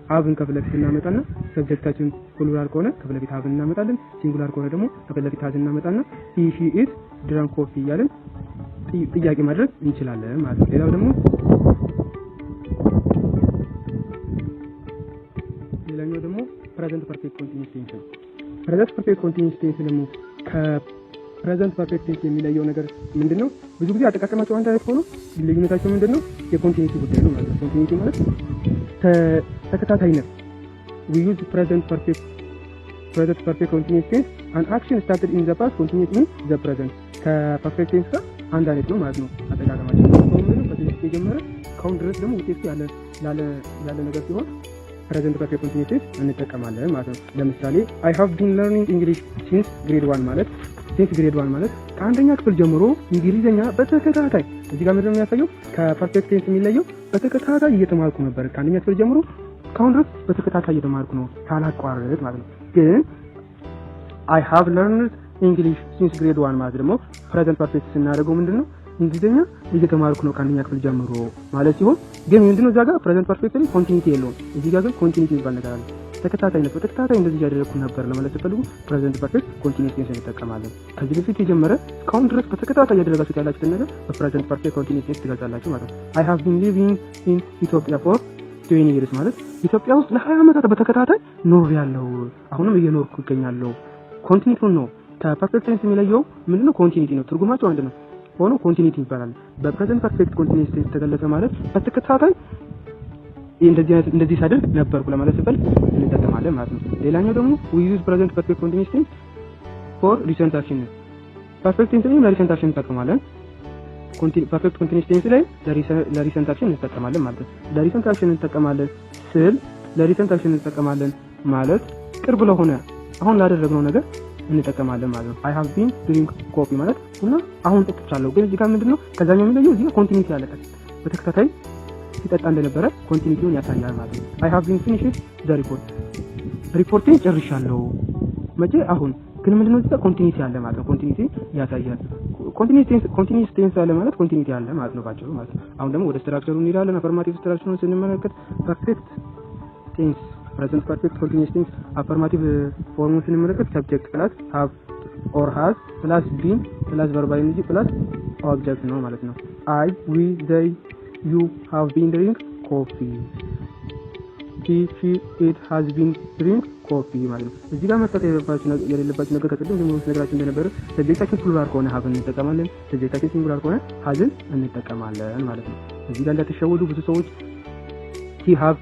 ሀብን ከፊት ለፊት እናመጣና ሰብጀክታችን ፕሉራል ከሆነ ከፊት ለፊት ሀብን እናመጣለን። ሲንጉላር ከሆነ ደግሞ ከፊት ለፊት ሀዝ እናመጣና he she it drank coffee እያልን ጥያቄ ማድረግ እንችላለን ማለት ነው። ሌላው ደግሞ present perfect continuous tense ነው። present perfect continuous tense ደግሞ ከpresent perfect tense የሚለየው ነገር ምንድነው? ብዙ ጊዜ አጠቃቀማቸው አንድ አይነት ሆኖ ልዩነታቸው ምንድነው? የኮንቲኒቲ ጉዳይ ነው ማለት ነው። ኮንቲኒቲ ማለት ተከታታይነት we use present perfect continuous tense an action started in the past continues in the present ከፐርፌክት ቴንስ ጋር አንድ አይነት ነው ማለት ነው አጠቃቀማቸው። ምንድነው? በዚህ የጀመረ ካሁን ድረስ ደግሞ ውጤቱ ያለ ነገር ሲሆን present perfect continuous tense እንጠቀማለን ማለት ነው። ለምሳሌ I have been learning English since grade 1 ማለት ከአንደኛ ክፍል ጀምሮ እንግሊዘኛ በተከታታይ እዚህ ጋር ምንድነው የሚያሳየው? ከፐርፌክት ቴንስ የሚለየው በተከታታይ እየተማርኩ ነበር ከአንደኛ ክፍል ጀምሮ ካሁን ድረስ በተከታታይ እየተማርኩ ነው ሳላቋርጥ ማለት ነው። ግን I have learned English since grade 1 ማለት ደግሞ present perfect ስናደርገው ምንድነው? እንግሊዘኛ እየተማርኩ ነው ከአንደኛ ክፍል ጀምሮ ማለት ሲሆን ግን ምንድነው እዛ ጋር present perfect ላይ ኮንቲኒቲ የለውም። እዚህ ጋር ግን ኮንቲኒቲ የሚባል ነገር አለ። ተከታታይነት በተከታታይ እንደዚህ ያደረኩ ነበር ለማለት ስትፈልጉ present perfect continuous tense እንጠቀማለን። ከዚህ በፊት የጀመረ እስካሁን ድረስ በተከታታይ ያደረጋችሁት ያላችሁት ነገር በpresent perfect continuous tense ትገልጻላችሁ ማለት ነው። I have been living in Ethiopia for 20 years ማለት ኢትዮጵያ ውስጥ ለ20 ዓመታት በተከታታይ ኖሬያለሁ፣ አሁንም እየኖርኩ እገኛለሁ። ኮንቲኒቲ ነው። ከፐርፌክት ቴንስ የሚለየው ምንድነው? ኮንቲኒቲ ነው። ትርጉማቸው አንድ ነው ሆኖ ኮንቲኒቲ ይባላል። በፕሬዘንት ፐርፌክት ኮንቲኒየስ ቴንስ ተገለጸ ማለት በተከታታይ እንደዚህ ሳደርግ ነበርኩ ለማለት ሲፈልግ እንጠቀማለን ማለት ነው። ሌላኛው ደግሞ we use present perfect continuous tense for recent action perfect tense ላይ ለሪሰንት አክሽን እንጠቀማለን። perfect continuous tense ላይ ለሪሰንት አክሽን እንጠቀማለን ማለት ነው። ለሪሰንት አክሽን እንጠቀማለን ስል ለሪሰንት አክሽን እንጠቀማለን ማለት ቅርብ ለሆነ አሁን ላደረግነው ነገር እንጠቀማለን ማለት ነው። I have been drink coffee ማለት እና አሁን ጠጥቻለሁ። ግን እዚህ ጋር ምንድነው ከዛኛው የሚለየው? እዚህ ጋር ኮንቲኒቲ ያለቀ በተከታታይ ሲጠጣ እንደነበረ ኮንቲኒቲውን ያሳያል ማለት ነው። I have been finished the report ሪፖርቴን ጨርሻለሁ። መቼ? አሁን። ግን ምንድነው እዚህ ጋር ኮንቲኒቲ ያለ ማለት ነው። ኮንቲኒቲ ያሳያል። ኮንቲኒየስ ቴንስ አለ ማለት ኮንቲኒቲ ያለ ማለት ነው ባጭሩ ማለት ነው። አሁን ደግሞ ወደ ስትራክቸሩ እንሄዳለን። አፈርማቲቭ ስትራክቸሩን ስንመለከት ፐርፌክት ቴንስ present perfect continuous tense affirmative form ስንመለከት subject plus have or has plus been plus verb ing plus object ነው ማለት ነው። I we they you have been drink coffee he she it has been drink coffee ማለት ነው። እዚህ ጋር መጣጣ የሌለባችሁ ነገር ከጥቅም ጀምሮ ነገራችን እንደነበረ ሰብጀክታችን ፕሉራል ከሆነ have እንጠቀማለን፣ ሰብጀክታችን ሲንጉላር ከሆነ has እንጠቀማለን ማለት ነው። እዚህ ጋር እንዳትሸወዱ ብዙ ሰዎች she have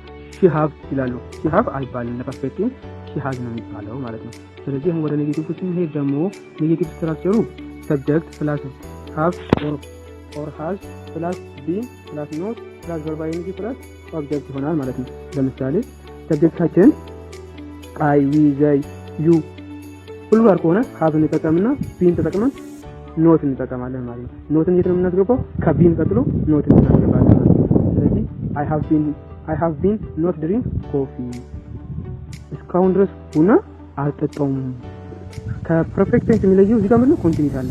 ይላሉ። she have አይባልም። ለፐርፌክት ቴንስ she has ነው የሚባለው ማለት ነው። ስለዚህ ወደ ኔጌቲቭ ስንሄድ ደግሞ ኔጌቲቭ ስትራክቸሩ subject plus have or has plus been plus not plus verb ing plus object ይሆናል ማለት ነው። ለምሳሌ ሰብጀክታችን I we they you ፕሉራል ከሆነ have እንጠቀምና been ተጠቅመን not እንጠቀማለን ማለት ነው። ኖትን የት ነው የምናስገባው? ከbeen ቀጥሎ not እናስገባለን ማለት ነው። ስለዚህ I have been not drink coffee እስካሁን ድረስ ቡና አልጠጣውም። ከፐርፌክት ቴንስ የሚለየው እዚህ ጋር ምንድነው? ኮንቲኒቲ አለ።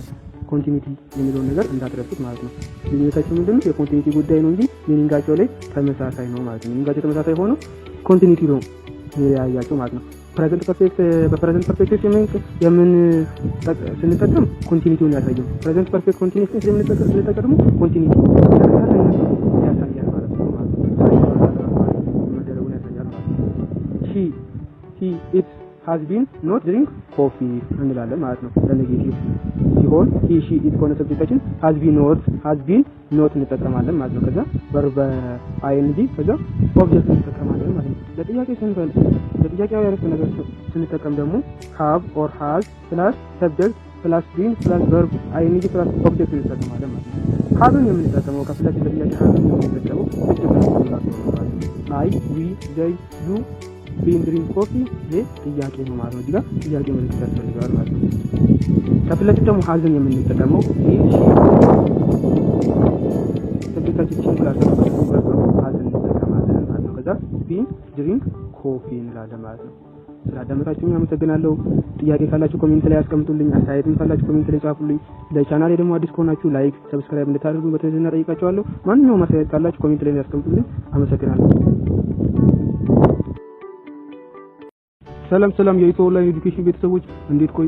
ኮንቲኒቲ የሚለውን ነገር እንዳትረሱት ማለት ነው። ልዩነታቸው ምንድነው? የኮንቲኒቲ ጉዳይ ነው እንጂ ሚኒንጋቸው ላይ ተመሳሳይ ነው ማለት ነው። ሚኒንጋቸው ተመሳሳይ ሆኖ ኮንቲኒቲ ነው የሚለያያቸው ማለት ነው። በፕሬዘንት ፐርፌክት ስንጠቀም ኮንቲኒቲውን ያሳያል። ፕሬዘንት ፐርፌክት ኮንቲኒየስ ቴንስ ስንጠቀም ኮንቲኒቲ ያሳያል ማለት ነው። he it has been not drink coffee እንላለን ማለት ነው። ለኔጌቲቭ ሲሆን he she it ከሆነ ሰብጀክታችን has been not እንጠቀማለን ማለት ነው። ከዛ verb ing ከዛ ኦብጀክት እንጠቀማለን ማለት ነው። ለጥያቄው ያረፈ ነገር ስንጠቀም ደግሞ have or has plus subject plus been plus verb ing plus object እንጠቀማለን ማለት ነው። have የምንጠቀመው ከፍላችን ለጥያቄ have የምንጠቀመው I we they you ቢን ድሪንክ ኮፊ ይሄ ጥያቄ ነው ማለት ነው። እዚህ ጋር ጥያቄ ምልክት ያስፈልጋል ማለት ነው። ከፊት ለፊት ደግሞ ሀዝን የምንጠቀመው ይሄ ሰብጀክታችን ክላስ ሀዝን እንጠቀማለን ማለት ነው። ከዛ ቢን ድሪንክ ኮፊ እንላለን ማለት ነው። ስላዳመጣችሁኝ አመሰግናለሁ። ጥያቄ ካላችሁ ኮሜንት ላይ አስቀምጡልኝ። አስተያየትም ካላችሁ ኮሜንት ላይ ጻፉልኝ። ለቻናሌ ደግሞ አዲስ ከሆናችሁ ላይክ፣ ሰብስክራይብ እንድታደርጉ በትህትና ጠይቃችኋለሁ። ማንኛውም አስተያየት ካላችሁ ኮሜንት ላይ አስቀምጡልኝ። አመሰግናለሁ። ሰላም የኢትዮ ኦንላይን ኤዱኬሽን ቤተሰቦች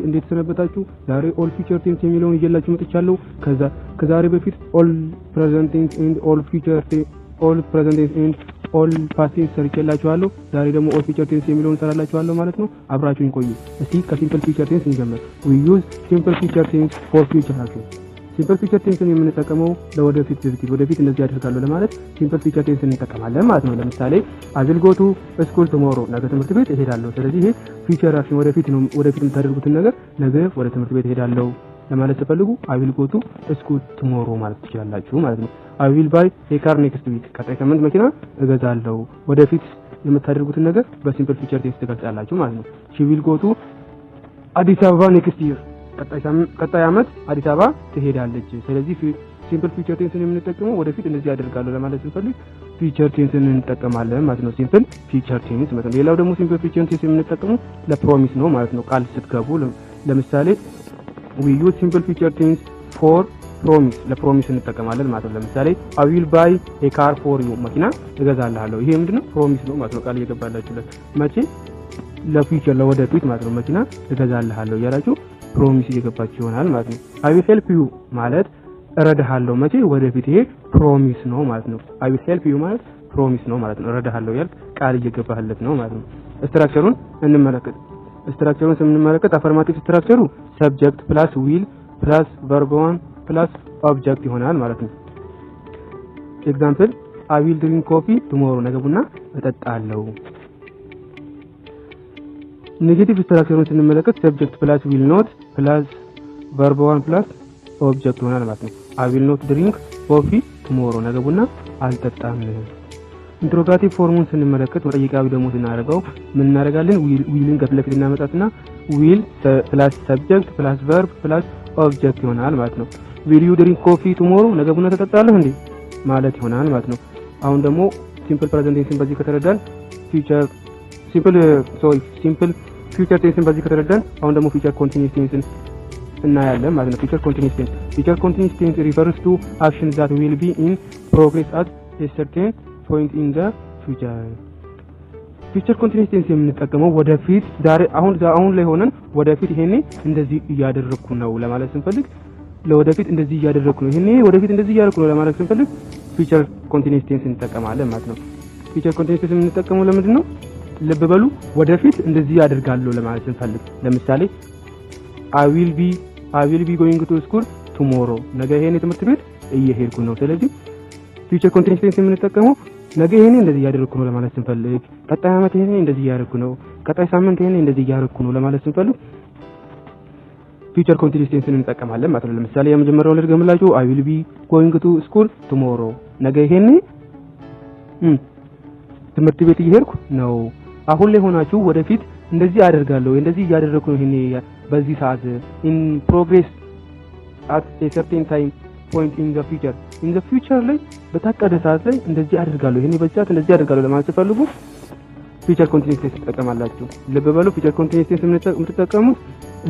እንዴት ሰነበታችሁ? ዛሬ ኦል ፊቸር ቴንስ የሚለውን ይዤላችሁ መጥቻለሁ። ከዛሬ በፊት ኦል ፕሬዘንት ቴንስ ኤንድ ኦል ፊቸር ኦል ፕሬዘንት ቴንስ ኤንድ ኦል ፓስት ቴንስ ሰርቼላችኋለሁ። ዛሬ ደግሞ ኦል ፊቸር ቴንስ የሚለውን ሰራላችኋለሁ ማለት ነው። አብራችሁኝ ቆዩ። እስቲ ከሲምፕል ፊቸር ቴንስ እንጀምር። we use simple feature tense for future action። ሲምፕል ፊቸር ቴንስን የምንጠቀመው ለወደፊት ድርጊት ወደፊት እንደዚህ ያደርጋለሁ ለማለት ሲምፕል ፊቸር ቴንስ እንጠቀማለን ማለት ነው። ለምሳሌ I will go to school tomorrow ነገ ትምህርት ቤት እሄዳለሁ። ስለዚህ ይሄ ፊቸር አክሽን ወደፊት የምታደርጉትን ነገር ነገ ወደ ትምህርት ቤት እሄዳለሁ ለማለት ተፈልጉ I will go to school tomorrow ማለት ትችላላችሁ ማለት ነው። I will buy a car next week ቀጣይ ሳምንት መኪና እገዛለሁ። ወደፊት የምታደርጉትን ነገር በሲምፕል ፊቸር ቴንስ ትገልጻላችሁ ማለት ነው። she will go to አዲስ አበባ next year ቀጣይ አመት አዲስ አበባ ትሄዳለች። ስለዚህ ሲምፕል ፊቸር ቴንስን የምንጠቀመው ወደፊት እንደዚህ ያደርጋለሁ ለማለት ስንፈልግ ፊቸር ቴንስን እንጠቀማለን ማለት ነው። ሲምፕል ፊቸር ቴንስ ማለት ነው። ሌላው ደግሞ ሲምፕል ፊቸር ቴንስ የምንጠቀመው ለፕሮሚስ ነው ማለት ነው። ቃል ስትገቡ ለምሳሌ we use simple feature tense for promise ለፕሮሚስ እንጠቀማለን ማለት ነው። ለምሳሌ I will buy a car for you መኪና እገዛልሃለሁ። ይሄ ምንድነው? ፕሮሚስ ነው ማለት ነው። ቃል እየገባላችሁለት መቼ? ለፊቸር ለወደፊት ማለት ነው። መኪና እገዛልሃለሁ እያላችሁ ፕሮሚስ እየገባችሁ ይሆናል ማለት ነው። I will help you ማለት እረዳሃለሁ መቼ? ወደፊት። ይሄ ፕሮሚስ ነው ማለት ነው። I will help you ማለት ፕሮሚስ ነው ማለት ነው። እረዳሃለሁ ያልክ ቃል እየገባህለት ነው ማለት ነው። ስትራክቸሩን እንመለከት። ስትራክቸሩን ስንመለከት አፈርማቲቭ ስትራክቸሩ ሰብጀክት ፕላስ ዊል ፕላስ ቨርብ ዋን ፕላስ ኦብጀክት ይሆናል ማለት ነው። ኤግዛምፕል I will drink coffee tomorrow ነገ ቡና እጠጣለሁ። ኔጌቲቭ ስትራክቸሩን ስንመለከት ሰብጀክት ፕላስ ዊል ኖት ፕላስ ቨርብ ዋን ፕላስ ኦብጀክት ይሆናል ማለት ነው። I will not drink coffee tomorrow ነገ ቡና አልጠጣም። ኢንትሮጋቲቭ ፎርሙን ስንመለከት መጠይቃዊ ደግሞ ስናደርገው ምን እናደርጋለን? ዊልን ከፊት ለፊት እናመጣትና ዊል ፕላስ ሰብጀክት ፕላስ ቨርብ ፕላስ ኦብጀክት ይሆናል ማለት ነው። will you drink coffee tomorrow ነገ ቡና ትጠጣለህ እንዴ ማለት ይሆናል ማለት ነው። አሁን ደግሞ ሲምፕል ፕሬዘንት ቴንስን በዚህ ከተረዳን ሲምፕል ፊቸር ቴንስን በዚህ ከተረዳን አሁን ደግሞ ፊቸር ኮንቲኒዩስ ቴንስን እናያለን ማለት ነው። ፊቸር ኮንቲኒዩስ ቴንስ refers to actions that will be in progress at a certain point in the future። ፊቸር ኮንቲኒዩስ ቴንስ የምንጠቀመው ወደፊት ዛሬ አሁን ላይ ሆነን ወደፊት ይሄኔ እንደዚህ እያደረኩ ነው ለማለት ስንፈልግ ለወደፊት እንደዚህ እያደረኩ ነው ይሄኔ ወደፊት እንደዚህ እያደረኩ ነው ለማለት ስንፈልግ ፊቸር ኮንቲኒዩስ ቴንስ እንጠቀማለን ማለት ነው። ፊቸር ኮንቲኒዩስ ቴንስ የምንጠቀመው ለምንድን ነው? ልብ በሉ ወደፊት እንደዚህ ያደርጋለሁ ለማለት ስንፈልግ ለምሳሌ I will be going to school tomorrow ነገ ይሄኔ ትምህርት ቤት እየሄድኩ ነው። ስለዚህ ፊቸር ኮንቲኒዩስ ቴንስ የምንጠቀመው ነገ ይሄኔ እንደዚህ እያደረኩ ነው ለማለት ስንፈልግ፣ ቀጣይ አመት ይሄኔ እንደዚህ እያደረኩ ነው፣ ቀጣይ ሳምንት ይሄኔ እንደዚህ እያደረኩ ነው ለማለት ስንፈልግ ፊቸር ኮንቲኒዩስ ቴንስን እንጠቀማለን ማለት ነው። ለምሳሌ የመጀመሪያው ልድገምላችሁ I will be going to school tomorrow ነገ ይሄኔ ትምህርት ቤት እየሄድኩ ነው። አሁን ላይ ሆናችሁ ወደፊት እንደዚህ አደርጋለሁ እንደዚህ እያደረኩ ነው ይሄኔ በዚህ ሰዓት in progress at a certain time point in the future ላይ በታቀደ ሰዓት ላይ እንደዚህ አደርጋለሁ ይሄኔ በዚህ ሰዓት እንደዚህ አደርጋለሁ ለማለት ስትፈልጉ ፊቸር ኮንቲኒዩስ ቴንስ ትጠቀማላችሁ። ልብ በሉ ፊቸር ኮንቲኒዩስ ቴንስ የምትጠቀሙት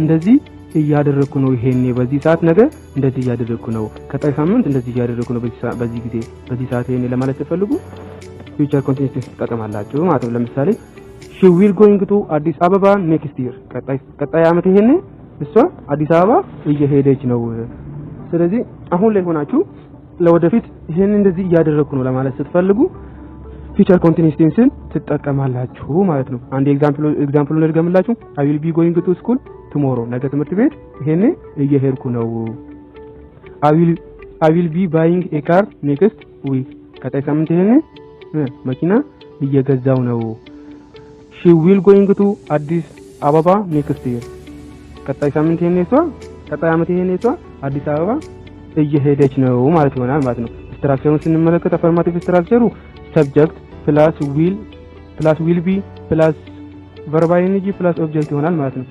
እንደዚህ እያደረኩ ነው ይሄኔ በዚህ ሰዓት ነገ እንደዚህ እያደረኩ ነው ቀጣይ ሳምንት እንደዚህ እያደረኩ ነው በዚህ ጊዜ በዚህ ሰዓት ይሄኔ ለማለት ስትፈልጉ ፊቸር ኮንቲኒዩስ ቴንስ ትጠቀማላችሁ ማለት ነው። ለምሳሌ she will going to አዲስ አበባ next year ቀጣይ አመት ይሄኔ እሷ አዲስ አበባ እየሄደች ነው። ስለዚህ አሁን ላይ ሆናችሁ ለወደፊት ይሄን እንደዚህ እያደረኩ ነው ለማለት ስትፈልጉ ፊቸር ኮንቲኒዩስ ቴንስን ትጠቀማላችሁ ማለት ነው። አንድ ኤግዛምፕሉን ልድገምላችሁ I will be going to school tomorrow ነገ ትምህርት ቤት ይሄኔ እየሄድኩ ነው። I will be buying a car next week ቀጣይ ሳምንት ይሄኔ መኪና እየገዛው ነው። she will going to አዲስ አበባ next year ቀጣይ ሳምንት ይሄኔ እሷ ቀጣይ አመት ይሄኔ እሷ አዲስ አበባ እየሄደች ነው ማለት ይሆናል ማለት ነው። ስትራክቸሩን ስንመለከት አፈርማቲቭ ስትራክቸሩ ሰብጀክት ፕላስ ዊል ፕላስ ዊል ቢ ፕላስ verb ing plus object ይሆናል ማለት ነው።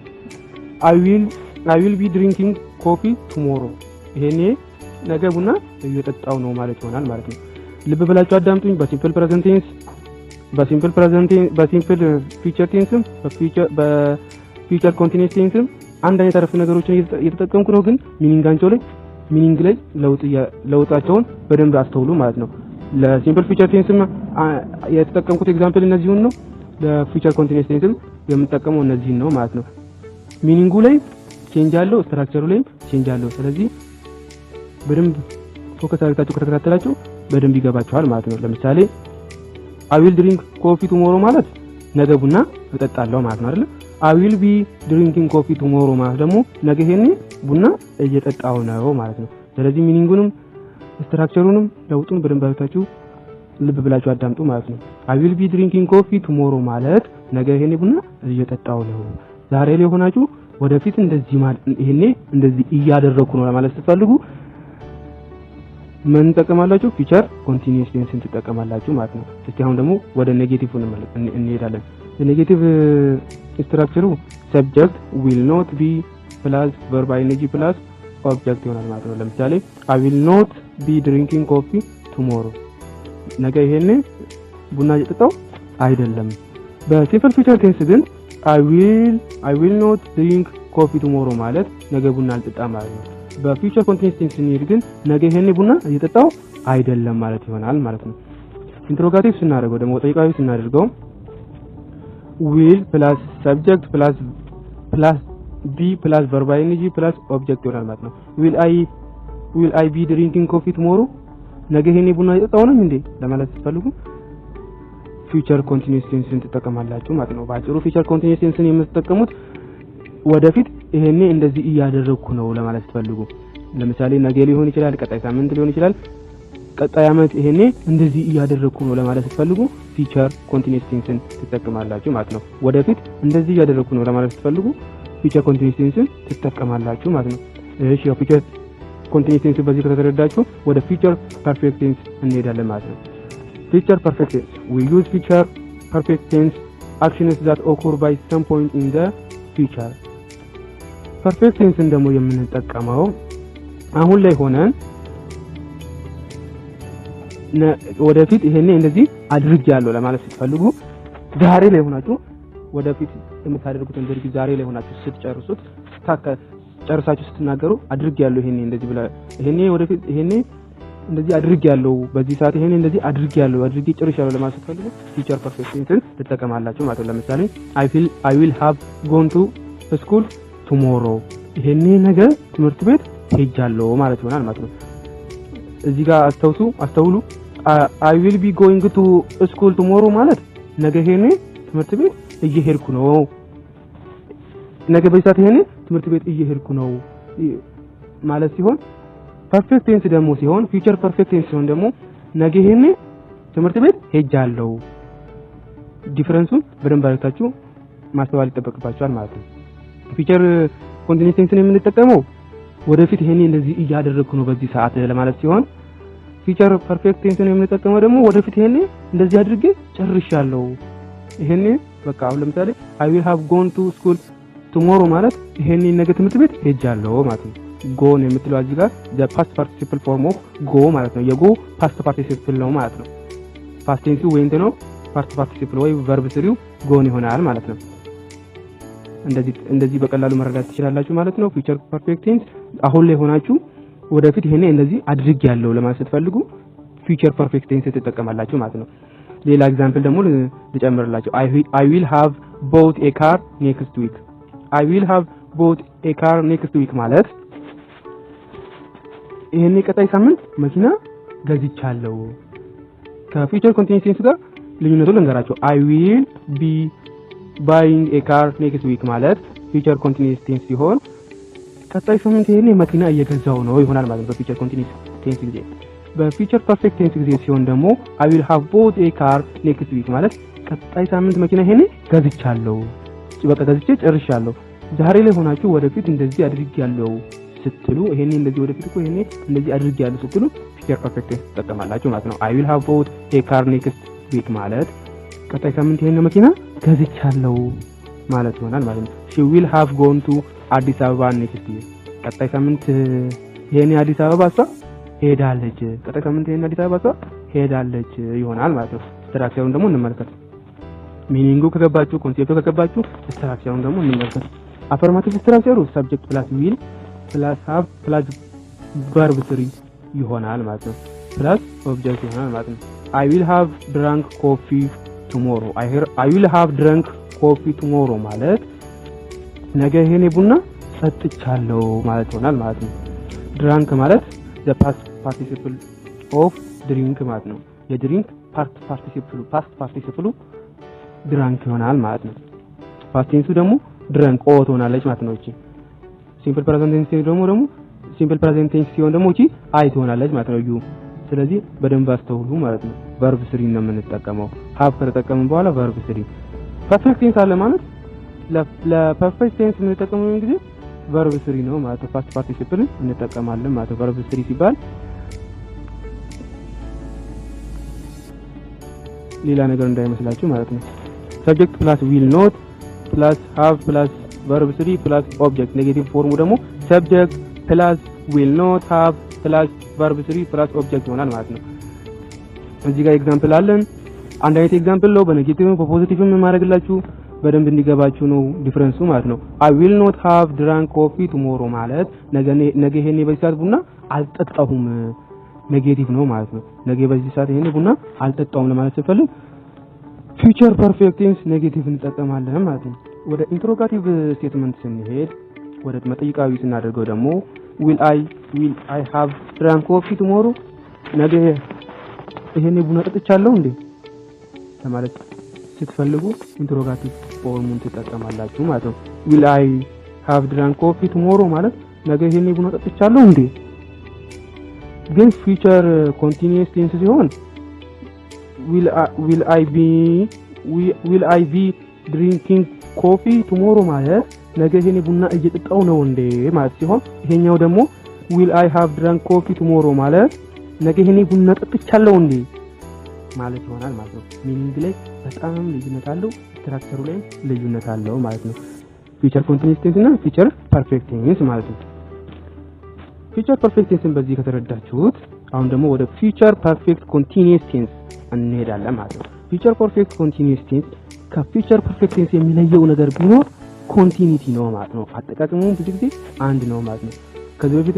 I will be drinking coffee tomorrow ይሄኔ ነገ ቡና እየጠጣው ነው ማለት ይሆናል ማለት ነው። ልብ ብላችሁ አዳምጡኝ። በሲምፕል ፕሬዘንት ቴንስ በሲምፕል ፊቸር ቴንስም በፊቸር ኮንቲኒዩስ ቴንስም አንድ አይነት አረፍተ ነገሮችን እየተጠቀምኩ ነው፣ ግን ሚኒንግ ላይ ለውጣቸውን በደንብ አስተውሉ ማለት ነው። ለሲምፕል ፊቸር ቴንስም የተጠቀምኩት ኤግዛምፕል እነዚህን ነው። ለፊቸር ኮንቲኒዩስ ቴንስም የምጠቀመው እነዚህን ነው ማለት ነው። ሚኒንጉ ላይ ቼንጅ አለው፣ ስትራክቸሩ ላይ ቼንጅ አለው። ስለዚህ በደንብ ፎከስ አድርጋችሁ ከተከታተላችሁ በደንብ ይገባችኋል ማለት ነው። ለምሳሌ I will drink coffee tomorrow ማለት ነገ ቡና እጠጣለሁ ማለት ነው አይደል? I will be drinking coffee tomorrow ማለት ደግሞ ነገ ይሄኔ ቡና እየጠጣው ነው ማለት ነው። ስለዚህ ሚኒንጉንም ስትራክቸሩንም ለውጡን በደንብ አድርጋችሁ ልብ ብላችሁ አዳምጡ ማለት ነው። I will be drinking coffee tomorrow ማለት ነገ ይሄኔ ቡና እየጠጣው ነው። ዛሬ ላይ ሆናችሁ ወደፊት እንደዚህ ማለት ይሄኔ እንደዚህ እያደረኩ ነው ለማለት ስትፈልጉ ምን ተጠቀማላችሁ? ፊቸር ኮንቲኒዩስ ቴንስን ተጠቀማላችሁ ማለት ነው። እስቲ አሁን ደግሞ ወደ ኔጌቲቭ እንሄዳለን። የኔጌቲቭ ስትራክቸሩ ሰብጀክት will not be plus verb ing plus object ይሆናል ማለት ነው። ለምሳሌ I will not be drinking coffee tomorrow ነገ ይሄኔ ቡና እየጠጣው አይደለም። በሲምፕል ፊቸር ቴንስ ግን I will not drink coffee tomorrow ማለት ነገ ቡና አልጠጣም ማለት ነው። በፊቸር ኮንቲኒዩስ ቴንስ ስንሄድ ግን ነገ ይሄኔ ቡና እየጠጣው አይደለም ማለት ይሆናል ማለት ነው። ኢንትሮጋቲቭ ስናደርገው ደግሞ ጠይቃዊ ስናደርገው will plus subject plus be plus verb ing plus object ይሆናል ማለት ነው። will I be drinking coffee tomorrow ነገ ይሄኔ ቡና እየጠጣው ነው እንዴ ለማለት ስትፈልጉ ፊቸር ኮንቲኒዩስ ቴንስን ተጠቀማላችሁ ማለት ነው። ባጭሩ ፊቸር ኮንቲኒዩስ ቴንስን የምትጠቀሙት ወደፊት ይሄኔ እንደዚህ እያደረኩ ነው ለማለት ስትፈልጉ፣ ለምሳሌ ነገ ሊሆን ይችላል፣ ቀጣይ ሳምንት ሊሆን ይችላል፣ ቀጣይ አመት ይሄኔ እንደዚህ እያደረኩ ነው ለማለት ስትፈልጉ ፊቸር ኮንቲኒዩስ ቴንስን ትጠቀማላችሁ ማለት ነው። ወደፊት እንደዚህ እያደረኩ ነው ለማለት ስትፈልጉ ፊቸር ኮንቲኒዩስ ቴንስን ትጠቀማላችሁ ማለት ነው። እሺ ፊቸር ኮንቲኒዩስ ቴንስ በዚህ ከተረዳችሁ ወደ ፊቸር ፐርፌክት ቴንስ እንሄዳለን ማለት ነው። ፊቸር ፐርፌክት ቴንስ we use feature perfect tense actions that occur by some point in the future ፐርፌክት ቴንስን ደግሞ የምንጠቀመው አሁን ላይ ሆነን ወደፊት ይሄኔ እንደዚህ አድርጌያለሁ ለማለት ስትፈልጉ ዛሬ ላይ ሆናችሁ ወደፊት የምታደርጉትን ድርጊት ዛሬ ላይ ሆናችሁ ስትጨርሱት ጨርሳችሁ ስትናገሩ አድርጌያለሁ ይሄኔ እንደዚህ ብለ ይሄኔ ወደፊት ይሄኔ እንደዚህ አድርጌያለሁ በዚህ ሰዓት ይሄኔ እንደዚህ አድርጌያለሁ አድርጌ ጨርሻለሁ ለማለት ስትፈልጉ ፊቸር ፐርፌክት ቴንስን ትጠቀማላችሁ ማለት ነው። ለምሳሌ I will have gone to school tomorrow ይሄኔ ነገ ትምህርት ቤት ሄጃለሁ ማለት ይሆናል ማለት ነው። እዚህ ጋር አስተውሉ I will be going to school tomorrow ማለት ነገ ይሄኔ ትምህርት ቤት እየሄድኩ ነው። ነገ በሰዓት ይሄኔ ትምህርት ቤት እየሄድኩ ነው ማለት ሲሆን ፐርፌክት ቴንስ ደግሞ ሲሆን ፊቸር ፐርፌክት ቴንስ ሲሆን ደግሞ ነገ ይሄኔ ትምህርት ቤት ሄጃለሁ። ዲፈረንሱን በደንብ አድርጋችሁ ማስተዋል ይጠበቅባችኋል ማለት ነው። ፊቸር ኮንቲኒዩስ ቴንስን የምንጠቀመው ወደፊት ይሄኔ እንደዚህ እያደረኩ ነው በዚህ ሰዓት ለማለት ሲሆን ፊቸር ፐርፌክት ቴንስን የምንጠቀመው ደግሞ ወደፊት ይሄኔ እንደዚህ አድርጌ ጨርሻለሁ። ይሄኔ በቃ አሁን ለምሳሌ I will have gone to school tomorrow ማለት ይሄኔ ነገ ትምህርት ቤት ሄጃለሁ ማለት ነው። go ነው የምትለው እዚህ ጋር the past participle form of go ማለት ነው። የጎ past participle ነው ማለት ነው። past tense went ነው past participle ወይ verb ስሪው go ይሆናል ማለት ነው። እንደዚህ በቀላሉ መረዳት ትችላላችሁ ማለት ነው። ፊቸር ፐርፌክት ቴንስ አሁን ላይ ሆናችሁ ወደፊት ይሄኔ እንደዚህ አድርጌያለሁ ለማለት ስትፈልጉ ፊቸር ፐርፌክት ቴንስ ትጠቀማላችሁ ማለት ነው። ሌላ ኤግዛምፕል ደግሞ ልጨምርላችሁ። I will have bought a car next week I will have bought a car next week ማለት ይሄኔ ቀጣይ ሳምንት መኪና ገዝቻለሁ። ከፊቸር ኮንቲኒዩስ ቴንስ ጋር ልዩነቱን ልንገራችሁ። I will be buying a car next week ማለት ፊቸር ኮንቲኒዩስ ቴንስ ሲሆን ቀጣይ ሳምንት ይሄኔ መኪና እየገዛው ነው ይሆናል ማለት ነው በፊቸር ኮንቲኒዩስ ቴንስ ጊዜ። በፊቸር ፐርፌክት ቴንስ ጊዜ ሲሆን ደግሞ I will have bought a car next week ማለት ቀጣይ ሳምንት መኪና ይሄኔ ገዝቻለሁ በቃ ገዝቼ ጨርሻለሁ። ዛሬ ላይ ሆናችሁ ወደፊት እንደዚህ አድርጌያለሁ ስትሉ ይሄኔ እንደዚህ ወደፊት እኮ ይሄኔ እንደዚህ አድርጌያለሁ ስትሉ ፊቸር ፐርፌክት ቴንስ ትጠቀማላችሁ ማለት ነው። I will have bought a car next week ማለት ቀጣይ ሳምንት ይሄን መኪና ገዝቻለሁ ማለት ይሆናል ማለት ነው። she will have gone to አዲስ አበባ next year ቀጣይ ሳምንት ይሄኔ አዲስ አበባ እሷ ሄዳለች ቀጣይ ሳምንት ይሄኔ አዲስ አበባ እሷ ሄዳለች ይሆናል ማለት ነው። ስትራክቸሩን ደግሞ እንመልከት። ሚኒንጉ ከገባችሁ ኮንሴፕቱ ከገባችሁ ስትራክቸሩን ደግሞ እንመልከት። አፈርማቲቭ ስትራክቸሩ ሰብጀክት ፕላስ ዊል ፕላስ ሃቭ ፕላስ ቨርብ 3 ይሆናል ማለት ነው። ፕላስ ኦብጀክት ይሆናል ማለት ነው። I will have drunk coffee tomorrow I will have drunk coffee tomorrow ማለት ነገ ይሄኔ ቡና ጠጥቻለሁ ማለት ይሆናል ማለት ነው። ድራንክ ማለት the past participle of drink ማለት ነው። የድሪንክ past participle ድራንክ ይሆናል ማለት ነው። past tense ደግሞ ድራንክ ኦ ትሆናለች ማለት ነው። እቺ simple present tense ደግሞ simple present tense ሲሆን ደግሞ እቺ አይ ትሆናለች ማለት ነው። ዩ ስለዚህ በደንብ አስተውሉ ማለት ነው። verb 3 ነው የምንጠቀመው። have ከተጠቀምን በኋላ verb 3 perfect tense አለ ማለት ለፐርፌክት ቴንስ የምንጠቀመው ጊዜ verb 3 ነው ማለት ነው። past participle እንጠቀማለን ማለት ነው። verb 3 ሲባል ሌላ ነገር እንዳይመስላችሁ ማለት ነው። subject plus will not plus have plus verb 3 plus object ኔጌቲቭ ፎርሙ ደግሞ subject plus will not have plus verb 3 plus object ይሆናል ማለት ነው። እዚህ ጋር ኤግዛምፕል አለን። አንድ አይነት ኤግዛምፕል ነው። በኔጌቲቭም በፖዚቲቭም ማድረግላችሁ በደንብ እንዲገባችሁ ነው ዲፈረንሱ ማለት ነው። I will not have drunk coffee tomorrow ማለት ነገ ይሄኔ በዚህ ሰዓት ቡና አልጠጣሁም ኔጌቲቭ ነው ማለት ነው። ነገ በዚህ ሰዓት ይሄኔ ቡና አልጠጣሁም ለማለት ሲፈልግ future perfect tense ኔጌቲቭ እንጠቀማለን ማለት ነው። ወደ ኢንትሮጋቲቭ ስቴትመንት ስንሄድ ወደ መጠይቃዊ ስናደርገው ደግሞ will I have drunk coffee tomorrow ነገ ይሄኔ ቡና ጠጥቻለሁ እንዴ ለማለት ስትፈልጉ ኢንትሮጋቲቭ ፎርሙን ትጠቀማላችሁ ማለት ነው። will I have drunk coffee tomorrow ማለት ነገ ይሄኔ ቡና ጠጥቻለሁ እንዴ። ግን future continuous tense ሲሆን will I be drinking coffee tomorrow ማለት ነገ ይሄኔ ቡና እየጠጣው ነው እንዴ ማለት ሲሆን ይሄኛው ደግሞ will I have drunk coffee tomorrow ማለት ነገ ይሄኔ ቡና ጠጥቻለሁ እንዴ ማለት ይሆናል ማለት ነው። ሚኒንግ ላይ በጣም ልዩነት አለው፣ ስትራክቸሩ ላይ ልዩነት አለው ማለት ነው። future continuous tense እና future perfect tense ማለት ነው። future perfect tense በዚህ ከተረዳችሁት አሁን ደግሞ ወደ future perfect continuous tense እንሄዳለን ማለት ነው። future perfect continuous tense ከfuture perfect tense የሚለየው ነገር ቢኖር ኮንቲኒቲ ነው ማለት ነው። አጠቃቀሙ ብዙ ጊዜ አንድ ነው ማለት ነው። ከዚህ በፊት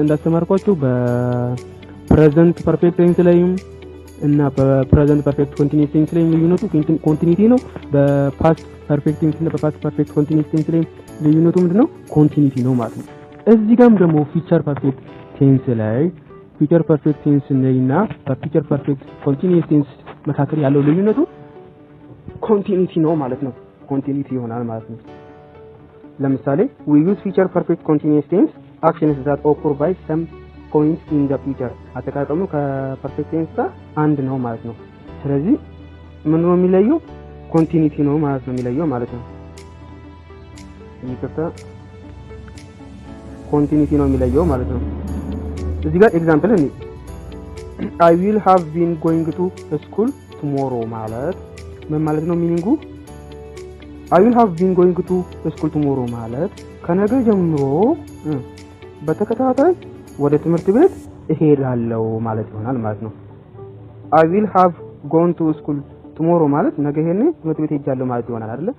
እንዳስተማርኳችሁ በፕሬዘንት ፐርፌክት ቴንስ ላይም እና በፕሬዘንት ፐርፌክት ኮንቲኒዩስ ቴንስ ላይ ልዩነቱ ኮንቲኒቲ ነው። በፓስት ፐርፌክት ቴንስ እና በፓስት ፐርፌክት ኮንቲኒዩስ ቴንስ ላይ ልዩነቱ ምንድነው? ኮንቲኒቲ ነው ማለት ነው። እዚህ ጋርም ደግሞ ፊቸር ፐርፌክት ቴንስ ላይ ፊቸር ፐርፌክት ቴንስ እና በፊቸር ፐርፌክት ኮንቲኒዩስ ቴንስ መካከል ያለው ልዩነቱ ኮንቲኒቲ ነው ማለት ነው። ኮንቲኒቲ ይሆናል ማለት ነው። ለምሳሌ we use future perfect continuous tense actions that occur by some point in the future አጠቃቀሙ ከፐርፌክት ቴንስ ጋር አንድ ነው ማለት ነው። ስለዚህ ምን ነው የሚለየው? ኮንቲኒቲ ነው ማለት ነው የሚለየው ማለት ነው። ይከታ ኮንቲኒቲ ነው የሚለየው ማለት ነው። እዚህ ጋር ኤግዛምፕል እኔ I will have been going to school tomorrow ማለት ምን ማለት ነው? ሚኒንጉ I will have been going to school tomorrow ማለት ከነገ ጀምሮ በተከታታይ ወደ ትምህርት ቤት እሄዳለሁ ማለት ይሆናል ማለት ነው። I will have gone to school tomorrow ማለት ነገ ይሄኔ ትምህርት ቤት ሄጃለሁ ማለት ይሆናል አይደል?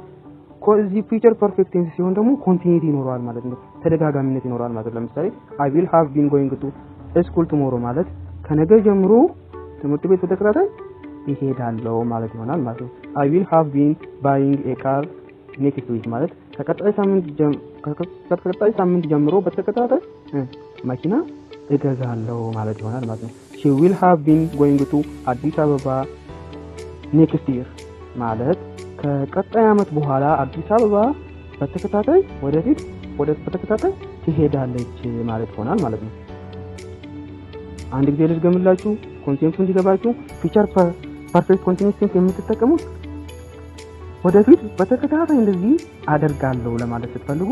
ከዚህ ፊቸር ፐርፌክት ቴንስ ሲሆን ደግሞ ኮንቲኒቲ ይኖረዋል ማለት ነው። ተደጋጋሚነት ይኖረዋል ማለት ነው። ለምሳሌ I will have been going to school tomorrow ማለት ከነገ ጀምሮ ትምህርት ቤት በተከታታይ ይሄዳለሁ ማለት ይሆናል ማለት ነው። I will have been buying a car next week ማለት ከቀጣይ ሳምንት ጀምሮ በተከታታይ መኪና እገዛለሁ ማለት ይሆናል ማለት ነው። she will have been going to አዲስ አበባ next year ማለት ከቀጣይ አመት በኋላ አዲስ አበባ በተከታታይ በተከታታይ ትሄዳለች ማለት ይሆናል ማለት ነው። አንድ ጊዜ ልድገምላችሁ ኮንሴፕቱ እንዲገባችሁ። ፊቸር ፐርፌክት ኮንቲኒዩስ ቴንስ የምትጠቀሙት ወደፊት በተከታታይ እንደዚህ አደርጋለሁ ለማለት ስትፈልጉ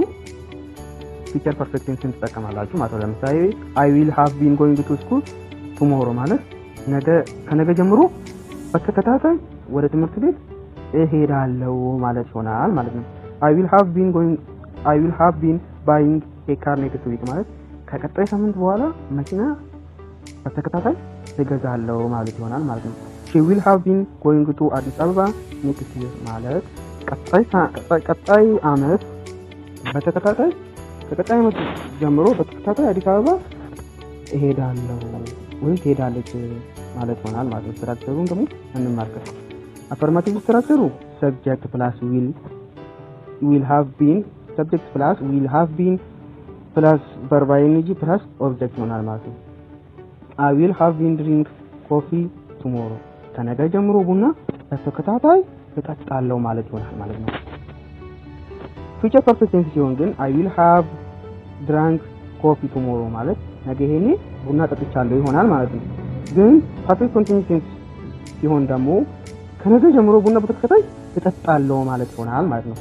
ፊቸር ፐርፌክት ቴንስን ትጠቀማላችሁ ማለት ነው። ለምሳሌ I will have been going to school tomorrow ማለት ከነገ ጀምሮ በተከታታይ ወደ ትምህርት ቤት እሄዳለሁ ማለት ይሆናል ማለት ነው። I will have been buying a car next week ማለት ከቀጣይ ሳምንት በኋላ መኪና በተከታታይ እገዛለሁ ማለት ይሆናል ማለት ነው። she will have been going to አዲስ አበባ next year ማለት ቀጣይ አመት በተከታታይ ከቀጣይ አመት ጀምሮ በተከታታይ አዲስ አበባ እሄዳለሁ ወይም ትሄዳለች ማለት ይሆናል ማለት ነው። ስትራክቸሩን ደግሞ እንመልከት። አፈርማቲቭ ስትራክቸሩ subject plus will have been subject plus will have been plus verb ing plus object ይሆናል ማለት ነው። I will have been drink coffee tomorrow ከነገ ጀምሮ ቡና በተከታታይ እጠጣለሁ ማለት ይሆናል ማለት ነው። future perfect tense ሲሆን ግን I will have drank coffee tomorrow ማለት ነገ ይሄኔ ቡና ጠጥቻለሁ ይሆናል ማለት ነው። ግን perfect continuous tense ሲሆን ደግሞ ከነገ ጀምሮ ቡና በተከታታይ እጠጣለሁ ማለት ይሆናል ማለት ነው።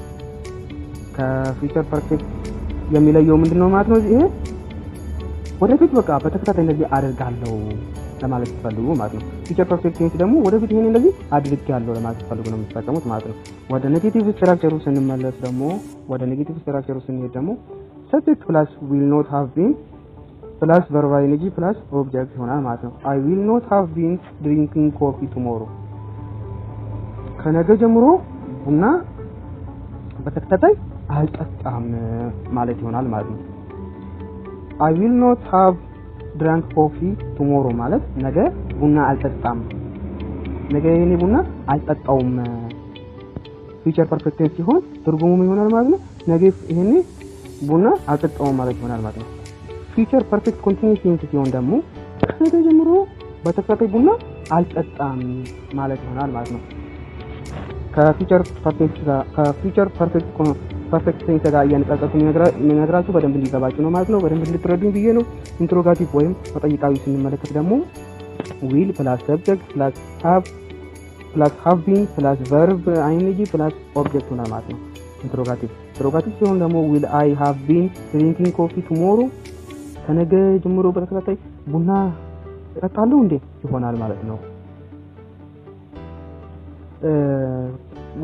ከfuture perfect የሚለየው ምንድነው ማለት ነው? ይሄ ወደፊት በቃ በተከታታይ እንደዚህ አደርጋለሁ ለማለት ፈልጉ ማለት ነው። future perfect tense ደግሞ ወደፊት ይሄን እንደዚህ አድርጋለሁ ለማለት ፈልጉ ነው የምትጠቀሙት ማለት ነው። ወደ ኔጌቲቭ ስትራክቸሩ ስንመለስ ደግሞ subject plus will not have been plus verb ing plus object ይሆናል ማለት ነው። I will not have been drinking coffee tomorrow ከነገ ጀምሮ ቡና በተከታታይ አልጠጣም ማለት ይሆናል ማለት ነው። I will not have drank coffee tomorrow ማለት ነገ ቡና አልጠጣም፣ ነገ የኔ ቡና አልጠጣውም። future perfect tense ሲሆን ትርጉሙ ምን ይሆናል ማለት ነው? ነገ ይሄኔ ቡና አልጠጣውም ማለት ይሆናል ማለት ነው። future perfect continuous tense ሲሆን ደግሞ ከነገ ጀምሮ በተከታታይ ቡና አልጠጣም ማለት ይሆናል ማለት ነው። ከfuture perfect tense ጋር እያነጻጸርኩ የሚነግራችሁ በደንብ እንዲገባችሁ ነው ማለት ነው። በደንብ እንድትረዱኝ ብዬ ነው። ኢንትሮጋቲቭ ወይም ተጠይቃዊ ስንመለከት ደግሞ will plus subject plus have been plus verb ing plus object ሆናል ማለት ነው። ኢንትሮጋቲቭ ሲሆን ደግሞ will I have been drinking coffee tomorrow ከነገ ጀምሮ በተከታታይ ቡና እጠጣለሁ እንዴ ይሆናል ማለት ነው።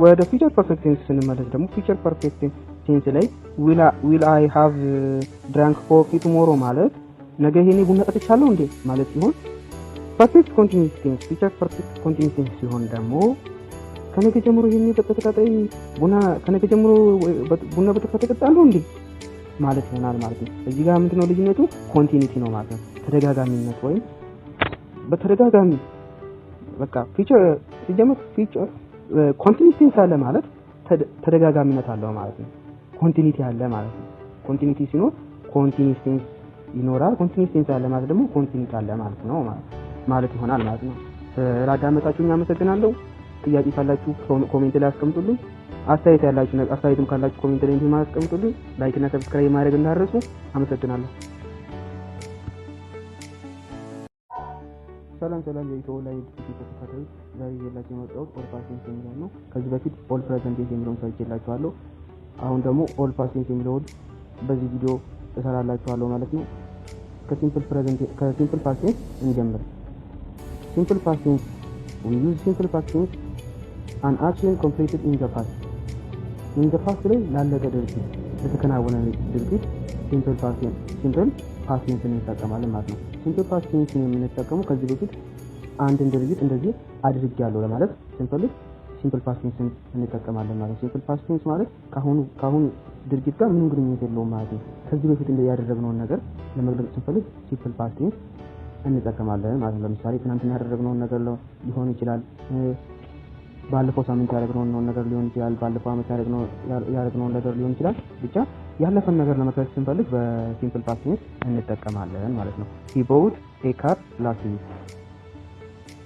ወደ future perfect tense ስንመለስ ደግሞ future perfect tense ላይ will I have drank coffee tomorrow ማለት ነገ ይሄኔ ቡና ጠጥቻለሁ እንዴ ማለት ሲሆን perfect continuous tense future perfect continuous tense ሲሆን ደግሞ ከነገ ጀምሮ ይሄኔ በተከታታይ ቡና በተከታታይ ጠጣለሁ እንዴ ማለት ይሆናል ማለት ነው። እዚህ ጋር ምንድነው ልዩነቱ? ኮንቲኒቲ ነው ማለት ነው። ተደጋጋሚነት ወይም በተደጋጋሚ በቃ future ኮንቲኒቲ ቴንስ አለ ማለት ተደጋጋሚነት አለው ማለት ነው። ኮንቲኒቲ አለ ማለት ነው። ኮንቲኒቲ ሲኖር ኮንቲኒቲ ቴንስ ይኖራል። ኮንቲኒቲ ቴንስ አለ ማለት ደግሞ ኮንቲኒቲ አለ ማለት ነው ማለት ይሆናል ማለት ነው። ስላዳመጣችሁኝ አመሰግናለሁ። ጥያቄ ካላችሁ ኮሜንት ላይ አስቀምጡልኝ። አስተያየትም ካላችሁ ኮሜንት ላይ አስቀምጡልኝ። ላይክ እና ሰብስክራይብ ማድረግ እንዳትረሱ። አመሰግናለሁ። ሰላም የኢትዮ ላይ ተከታታዮች፣ ዛሬ የላችሁ የመጣሁት ኦል ፓስት ቴንስ የሚለው ነው። ከዚህ በፊት ኦል ፕሬዘንት ቴንስ የሚለውን ሰርቼላችኋለሁ። አሁን ደግሞ ኦል ፓስት ቴንስ የሚለውን በዚህ ቪዲዮ እሰራላችኋለሁ ማለት ነው። ከሲምፕል ፓስት ቴንስ እንጀምር። ሲምፕል ፓስት ቴንስ we use simple past tense an action completed in the past ላይ ላለቀ ድርጊት የተከናወነ ድርጊት ሲምፕል ፓስት ቴንስ እንጠቀማለን ማለት ነው። ሲምፕል ፓስት ቴንስ የምንጠቀመው ከዚህ በፊት አንድን ድርጊት እንደዚህ አድርጌያለሁ ለማለት ሲምፕል ፓስት ቴንስ እንጠቀማለን ማለት ነው። ሲምፕል ፓስት ቴንስ ማለት ካሁኑ ድርጊት ጋር ምንም ግንኙነት የለውም ማለት ነው። ከዚህ በፊት ያደረግነውን ነገር ለመግለጽ ስንፈልግ ሲምፕል ፓስት ቴንስ እንጠቀማለን ማለት ነው። ለምሳሌ ትናንትና ያደረግነውን ነገር ሊሆን ይችላል፣ ባለፈው ሳምንት ያደረግነውን ነገር ሊሆን ይችላል፣ ባለፈው ዓመት ያደረግነውን ነገር ሊሆን ይችላል። ብቻ ያለፈን ነገር ለመግለጽ ስንፈልግ በሲምፕል ፓስት ቴንስ እንጠቀማለን ማለት ነው። he bought a car last week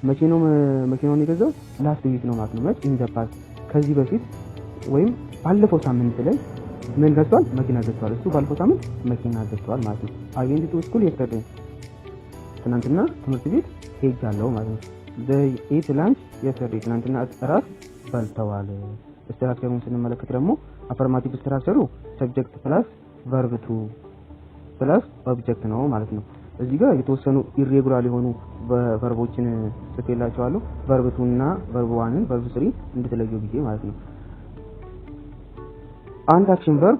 መኪናውን የገዛው ላስት ዊክ ነው ማለት ነው። in the past ከዚህ በፊት ወይም ባለፈው ሳምንት ላይ ምን ገዝቷል? መኪና ገዝቷል። እሱ ባለፈው ሳምንት መኪና ገዝቷል ማለት ነው። I went to school yesterday ትናንትና ትምህርት ቤት ሄጃለሁ ማለት ነው። they ate lunch yesterday ትናንትና እራት በልተዋል። ስትራክቸሩን ስንመለከት ደግሞ አፈርማቲቭ ስትራክቸሩ subject plus verb to plus object ነው ማለት ነው። እዚህ ጋር የተወሰኑ ኢሬጉላር የሆኑ ቨርቦችን ጽፌላችኋለሁ። verb 2 እና verb 1 verb 3 እንድትለዩ ብዬ ማለት ነው። አንድ አክሽን ቨርብ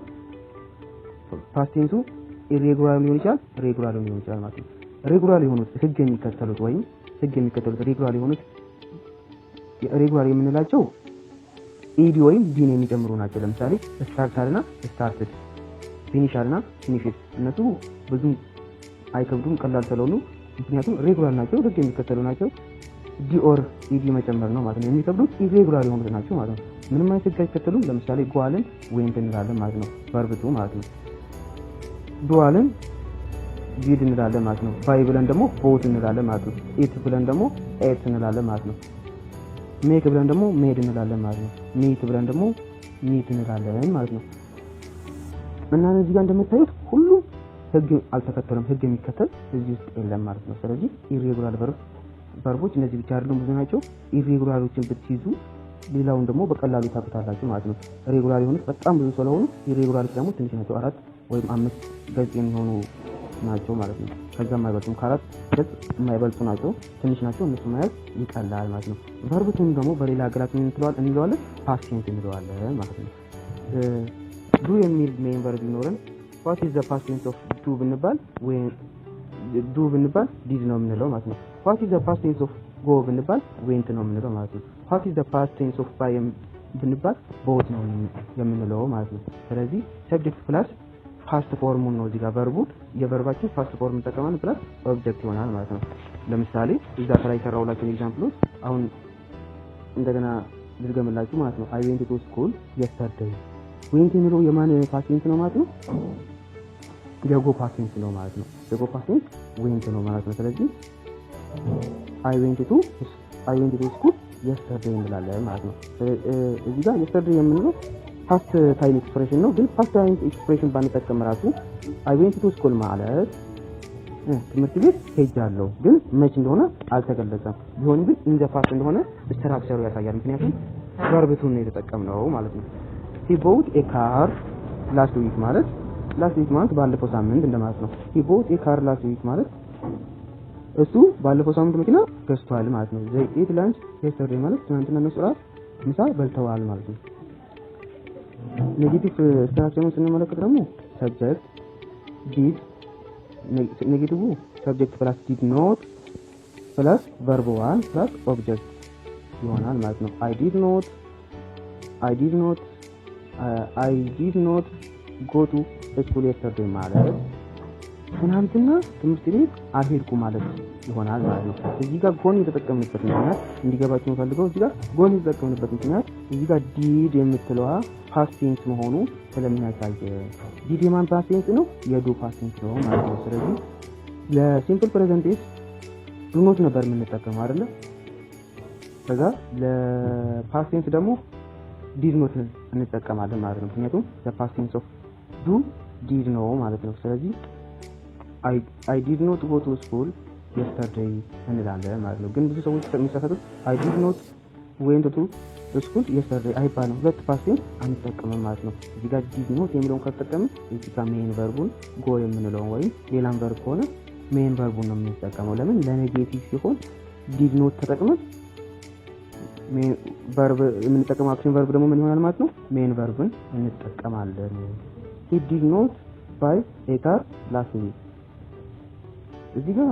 ፓስት ቴንሱ ኢሬጉላር ሊሆን ይችላል፣ ሬጉላር ሊሆን ይችላል ማለት ነው። ሬጉላር የሆኑት ህግ የሚከተሉት ሬጉላር የሆኑት ሬጉላር የምንላቸው ኢዲ ወይም ዲን የሚጨምሩ ናቸው። ለምሳሌ ስታርታልና ስታርትድ፣ ፊኒሻልና ፊኒሽድ እነሱ ብዙ አይከብዱም፣ ቀላል ስለሆኑ ምክንያቱም ሬጉላር ናቸው፣ ህግ የሚከተሉ ናቸው። ዲ ኦር ኢዲ መጨመር ነው ማለት ነው። የሚከብዱት ኢሬጉላር የሆኑት ናቸው ማለት ነው። ምንም አይነት ህግ አይከተሉም። ለምሳሌ ጎአልን ዌንት እንላለን ማለት ነው፣ ቨርብቱ ማለት ነው። ዱአልን ዲድ እንላለን ማለት ነው። ባይ ብለን ደግሞ ቦት እንላለን ማለት ነው። ኢት ብለን ደግሞ ኤት እንላለን ማለት ነው። ሜክ ብለን ደግሞ ሜድ እንላለን ማለት ነው። ሚት ብለን ደግሞ ሚት እንላለን ማለት ነው። እና እዚህ ጋር እንደምታዩት ሁሉም ህግ አልተከተሉም። ህግ የሚከተል እዚህ ውስጥ የለም ማለት ነው። ስለዚህ ኢሬጉላር ቨርቦች እነዚህ ብቻ አይደሉም፣ ብዙ ናቸው። ኢሬጉላሮችን ብትይዙ ሌላውን ደግሞ በቀላሉ ታውቁታላችሁ ማለት ነው። ሬጉላር የሆኑት በጣም ብዙ ስለሆኑ ኢሬጉላሮች ደግሞ ትንሽ ናቸው። 4 ወይም 5 ገጽ የሚሆኑ ናቸው ማለት ነው። ከዛም አይበልጡም፣ ከ4 ገጽ የማይበልጡ ናቸው፣ ትንሽ ናቸው። እነሱ መያዝ ይቀላል ማለት ነው። ቨርብቱን ደግሞ በሌላ ሀገራት እንለዋለን ፓስት ቴንስ እንለዋለን ማለት ነው። ዱ የሚል ሜን ቨርብ ቢኖረን what is the past tense of do ብንባል ዲድ ነው የምንለው ማለት ነው። what is the past tense of go ብንባል went ነው የምንለው ማለት ነው። what is the past tense of buy ብንባል bought ነው የምንለው ማለት ነው። ስለዚህ subject plus ፓስት ፎርሙን ነው እዚህ ጋር ቨርቡን የቨርባችን ፓስት ፎርም ተጠቅመን ፕላስ ኦብጀክት ይሆናል ማለት ነው። ለምሳሌ እዛ ላይ ሰራውላችሁ ኤግዛምፕሎች አሁን እንደገና ልድገምላችሁ ማለት ነው። I went to school yesterday went የሚለው የማን ፓስት ቴንስ ነው ማለት ነው? የጎ ፓስት ቴንስ ነው ማለት ነው። የጎ ፓስት ቴንስ went ነው ማለት ነው። ስለዚህ I went to school yesterday እንላለን ማለት ነው። እዚህ ጋር yesterday የምንለው ፓስት ታይም ኤክስፕሬሽን ነው። ግን ፓስት ታይም ኤክስፕሬሽን ባንጠቀም ራሱ I went to school ማለት ትምህርት ቤት ሄጃለሁ፣ ግን መች እንደሆነ አልተገለጸም። ቢሆንም ግን ኢን ዘ ፓስት እንደሆነ ስትራክቸሩ ያሳያል። ምክንያቱም ቨርብቱን ነው የተጠቀምነው ማለት ነው። he bought a car last week ማለት ባለፈው ሳምንት እንደማለት ነው። he bought a car last week ማለት እሱ ባለፈው ሳምንት መኪና ገዝቷል ማለት ነው። they ate lunch yesterday ማለት ትናንትና እነሱ ራት ምሳ በልተዋል ማለት ነው። ኔጌቲቭ ስትራክቸሩን ስንመለከት ደግሞ ሰብጀክት ዲድ ኔጌቲቭ ሰብጀክት ፕላስ ዲድ ኖት ፕላስ ቨርብ ዋን ፕላስ ኦብጀክት ይሆናል ማለት ነው። I did not go to school yesterday ማለት ትናንትና ትምህርት ቤት አልሄድኩም ማለት ይሆናል ማለት ነው። እዚህ ጋር ጎን የተጠቀምንበት ምክንያት እንዲገባችሁ የምፈልገው እዚህ ጋር ጎን የተጠቀምንበት ምክንያት እዚህ ጋር ዲድ የምትለዋ ፓስት ቴንስ መሆኑ ስለሚያሳይ ዲድ የማን ፓስት ቴንስ ነው? የዱ ፓስት ቴንስ ነው ማለት ነው። ስለዚህ ለሲምፕል ፕሬዘንት ቴንስ ዱ ኖት ነበር የምንጠቀመው አይደለ? ከዛ ለፓስት ቴንስ ደግሞ ዲድ ኖት እንጠቀማለን ማለት ነው። ምክንያቱም ለፓስት ቴንስ ኦፍ ዱ ዲድ ነው ማለት ነው። ስለዚህ I did not go to school yesterday እንላለን ማለት ነው። ግን ብዙ ሰዎች የሚሳሳቱት I did not went to school yesterday አይባልም። ሁለት ፓስት ቴንስ አንጠቀምም ማለት ነው። እዚህ ጋር did not የሚለውን ከተጠቀምን እዚህ ጋር ሜን ቨርቡን go የምንለውን ወይም ሌላም ቨርብ ከሆነ ሜን ቨርቡን ነው የምንጠቀመው። ለምን? ለኔጌቲቭ ሲሆን did not ተጠቅመን ሜን ቨርብ የምንጠቀመው አክሽን ቨርብ ደግሞ ምን ይሆናል ማለት ነው? ሜን ቨርብን እንጠቀማለን። he did not buy a car last week እዚህ ጋር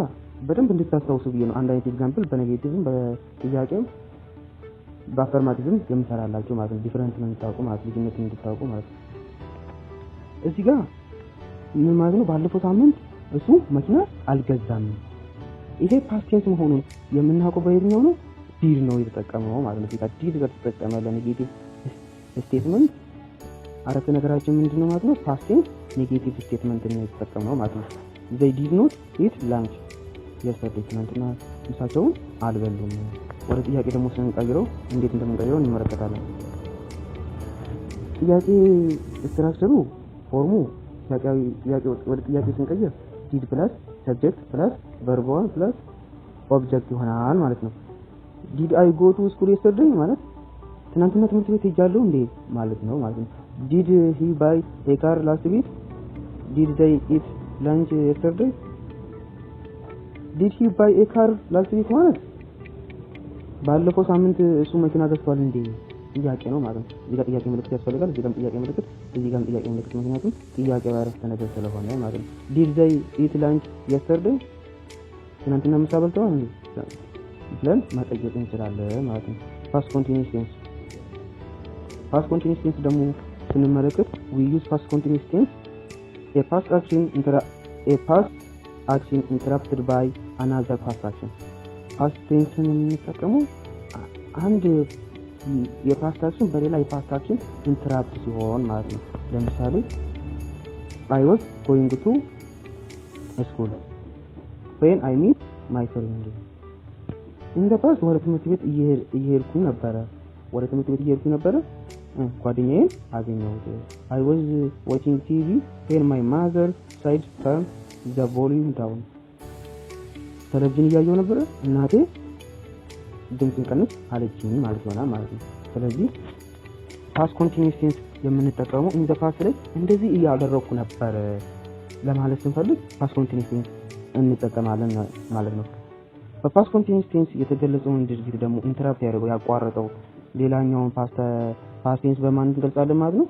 በደንብ እንድታስታውሱ ብዬ ነው። አንድ አይነት ኤግዛምፕል በኔጌቲቭም በጥያቄም በአፈርማቲቭም የምሰራላችሁ ማለት ነው። ዲፈረንስ ነው እንድታውቁ ማለት ልዩነት እንድታውቁ ማለት ነው። እዚህ ጋር ምን ማለት ነው? ባለፈው ሳምንት እሱ መኪና አልገዛም። ይሄ ፓስት ቴንስ መሆኑን የምናውቀው በየትኛው ነው? ዲድ ነው የተጠቀመው ማለት ነው። እዚህ ጋር ዲድ ከተጠቀመ ለኔጌቲቭ ስቴትመንት አረፍተ ነገራችን ምንድነው ማለት ነው? ፓስት ቴንስ ኔጌቲቭ ስቴትመንት ነው የተጠቀመው ማለት ነው። they did not eat lunch yesterday ትናንትና ምሳቸውን አልበሉም። ወደ ጥያቄ ደግሞ ስንቀይረው እንዴት እንደምንቀይረው እንመለከታለን። ጥያቄ ስትራክቸሩ ፎርሙ ወደ ጥያቄ ስንቀይር did plus subject plus verb one plus object ይሆናል ማለት ነው። did I go to school yesterday ማለት ትናንትና ትምህርት ቤት ሄጃለሁ እንዴ ማለት ነው ማለት ነው። did he buy a car last week did they eat lunch yesterday did he buy a car last week ማለት ባለፈው ሳምንት እሱ መኪና ገዝቷል እንዴ ጥያቄ ነው ማለት ነው። እዚህ ጋር ጥያቄ ምልክት ያስፈልጋል። እዚህ ጋር ጥያቄ ምልክት፣ እዚህ ጋር ጥያቄ ምልክት፣ ምክንያቱም ጥያቄው አረፍተ ነገር ስለሆነ ማለት ነው። ዲድ ዘይ ኢት ላንች የስተርዴይ ትናንትና ምሳ በልተዋል ብለን መጠየቅ እንችላለን ማለት ነው። ፓስት ኮንቲኒዩስ ቴንስ ደግሞ ስንመለከት we use past continuous tense a past action interrupted by another past action. ፓስት ቴንስን የምንጠቀመው አንድ የፓስት አክሽን በሌላ የፓስት አክሽን ኢንተራፕት ሲሆን ማለት ነው። ለምሳሌ I was going to school when I meet my friend. እንደ ፓስት ወደ ትምህርት ቤት እየሄድኩኝ ነበረ ጓደኛዬን አገኘሁት። I was watching TV when my mother said turn the volume down. ቴሌቪዥን እያየሁ ነበረ እናቴ ድምፅን ቀንስ አለችኝ ማለት ነው ማለት ነው። ስለዚህ ፓስት ኮንቲኒዩስ ቴንስ የምንጠቀመው ኢን ዘ ፓስት ላይ እንደዚህ እያደረኩ ነበር ለማለት ስንፈልግ ፓስት ኮንቲኒዩስ ቴንስ እንጠቀማለን ማለት ነው። በፓስት ኮንቲኒዩስ ቴንስ የተገለጸውን ድርጊት ደግሞ ኢንተራፕት ያቋረጠው ሌላኛውን ፓስት ቴንስ በማን እንገልጻለን ማለት ነው?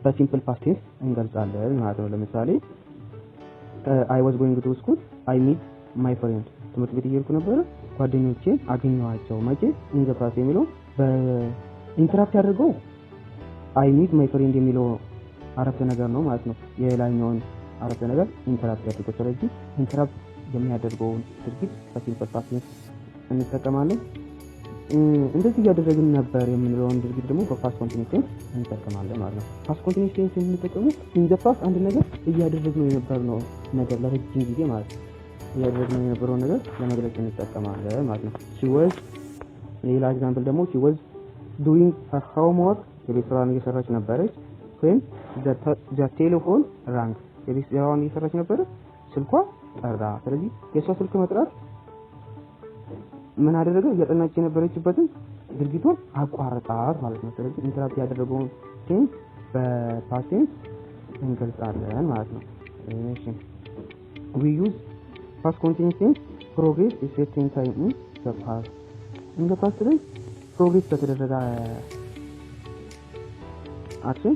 በሲምፕል ፓስት ቴንስ እንገልጻለን ማለት ነው። ለምሳሌ I was going to school I meet my friend ትምህርት ቤት እየሄድኩ ነበረ ጓደኞቼን አገኘኋቸው። መቼ? ኢን ዘ ፓስት የሚለው በኢንተራፕት ያደርገው I meet my friend የሚለው አረፍተ ነገር ነው ማለት ነው። የላይኛውን አረፍተ ነገር ኢንተራፕት ያደርገው። ስለዚህ ኢንተራፕት የሚያደርገውን ድርጊት በሲምፕል ፓስት ቴንስ እንጠቀማለን። እንደዚህ እያደረግን ነበር የምንለውን ድርጊት ደግሞ በፓስት ኮንቲኒዩስ ቴንስ እንጠቀማለን ማለት ነው። ፓስት ኮንቲኒዩስ ቴንስ የምንጠቀመው ኢን ዘ ፓስት አንድ ነገር እያደረግነው የነበረው ነገር ለረጅም ጊዜ ማለት ነው እያደረግነው የነበረውን ነገር ለመግለጽ እንጠቀማለን ማለት ነው። ሌላ ኤግዛምፕል ደግሞ she was doing her homework የቤት ስራዋን እየሰራች ነበረች ወይም the telephone rang የቤት ስራዋን እየሰራች ነበረ ስልኳ ጠራ። ስለዚህ የሷ ስልክ መጥራት ምን አደረገ? እያጠናች የነበረችበትን ድርጊቱን አቋረጣት ማለት ነው። ስለዚህ ኢንተራፕት ያደረገውን ቴንስ በፓስት ቴንስ እንገልጻለን ማለት ነው። እሺ we use past continuous tense progress is certain time in the past. in the past ላይ ፕሮግሬስ በተደረገ አክሽን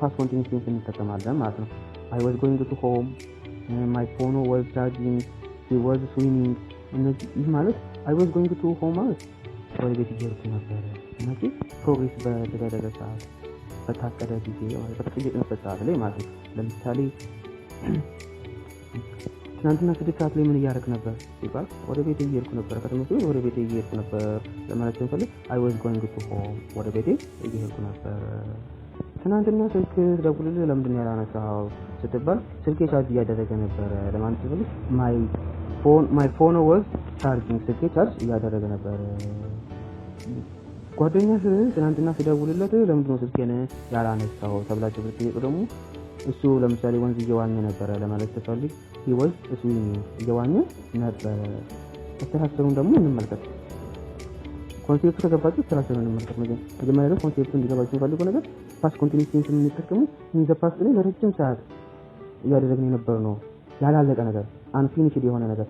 ፓስት ኮንቲኒዩስ ቴንስ እንጠቀማለን ማለት ነው። I was going to home, my phone was charging, he was swimming. ይህ ማለት I was going to home ማለት ወደ ቤት እየሄድኩ ነበረ። እነዚህ ፕሮግሬስ በተደረገ ሰዓት በታቀደ ጊዜ ማለት በተጠየቅንበት ሰዓት ላይ ማለት ነው። ለምሳሌ ትናንትና 6 ሰዓት ላይ ምን እያደረክ ነበር ሲባል ወደ ቤት እየሄድኩ ነበር፣ ከትምህርት ቤት ወደ ቤት እየሄድኩ ነበር ለማለት ስንፈልግ I was going to home ወደ ቤት እየሄድኩ ነበር። ትናንትና ስልክ ደውልልህ ለምንድን ነው ያላነሳኸው ስትባል ስልኬ ቻርጅ እያደረገ ነበረ ለማለት ስንፈልግ my phone was charging ስልኬ ቻርጅ እያደረገ ነበር። ጓደኛሽ ትናንትና ሲደውልለት ለምንድን ነው ስልኬን ያላነሳኸው ተብላችሁ ብትጠይቁ ደግሞ እሱ ለምሳሌ ወንዝ እየዋኘ ነበረ ለማለት ተፈልግ he was swimming እየዋኘ ነበረ። ስትራክቸሩን ደግሞ እንመልከት። ኮንሴፕቱ ከገባችሁ ስትራክቸሩን እንመልከት። መጀመሪያ ኮንሴፕቱ እንዲገባችሁ የምፈልገው ነገር ፓስት ኮንቲኒዩስ ቴንስ የምንጠቀመው ኢን ዘ ፓስት ላይ ለረጅም ሰዓት እያደረግን የነበረ ነው ያላለቀ ነገር አንፊኒሽድ የሆነ ነገር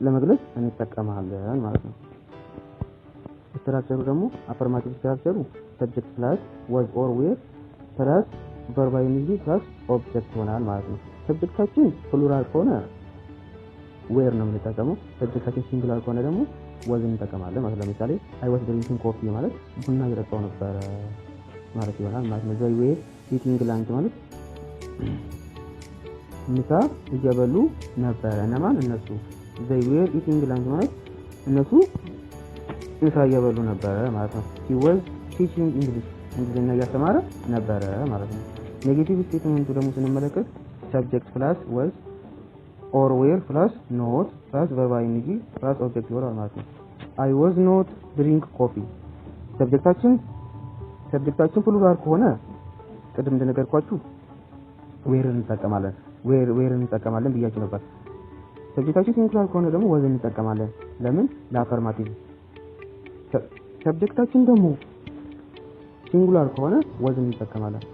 ለመግለጽ እንጠቀማለን ማለት ነው። ስትራክቸሩ ደግሞ አፈርማቲቭ ስትራክቸሩ ሰብጀክት ፕላስ was or were ፕላስ verb ing ፕላስ ኦብጀክት ይሆናል ማለት ነው። ሰብጀክታችን ፕሉራል ከሆነ were ነው የምንጠቀመው። ሰብጀክታችን ሲንጉላር ከሆነ ደግሞ was እንጠቀማለን ማለት ነው። ለምሳሌ I was drinking coffee ማለት ቡና እየጠጣሁ ነበር ማለት ይሆናል ማለት ነው። they were eating lunch ማለት ምሳ እየበሉ ነበር። እነማን? እነሱ። they were eating lunch ማለት እነሱ ምሳ እየበሉ ነበር ማለት ነው። he was teaching English እንግሊዝኛ እያስተማረ ነበረ ማለት ነው። ኔጌቲቭ ስቴትመንቱ ደግሞ ስንመለከት subject plus was or were plus not plus verb ing plus object ይሆናል ማለት ነው። I was not drink coffee ሰብጀክታችን ፕሉራል ከሆነ ቅድም እንደነገርኳችሁ were እንጠቀማለን ብያችሁ ነበር። ሰብጀክታችን ሲንጉላር ከሆነ ደግሞ was እንጠቀማለን። ለምን? ለአፈርማቲቭ። ሰብጀክታችን ደግሞ ሲንጉላር ከሆነ was እንጠቀማለን።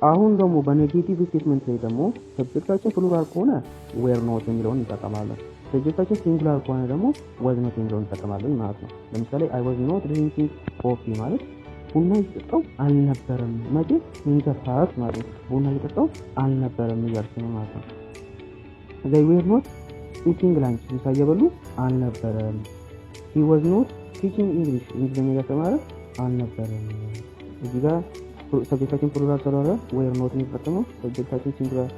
አሁን ደግሞ በኔጌቲቭ ስቴትመንት ላይ ደግሞ ሰብጀክታችን ፕሉራል ከሆነ were not የሚለውን እንጠቀማለን። ሰብጀክታችን ሲንጉላር ከሆነ ደግሞ was not የሚለውን እንጠቀማለን ማለት ነው። ለምሳሌ I was not drinking coffee ማለት ቡና እየጠጣው አልነበረም። መቼ? in the past ማለት ነው። ቡና እየጠጣው አልነበረም እያልኩ ነው ማለት ነው። they were not eating lunch ምሳ እየበሉ አልነበረም። he was not speaking English እንግሊዝኛ እያስተማረ አልነበረም። እዚህ ጋር ሰብጀክታችን ፕሉራል ስለሆነ were not የሚጠቀመው ሰብጀክታችን ሲንጉላር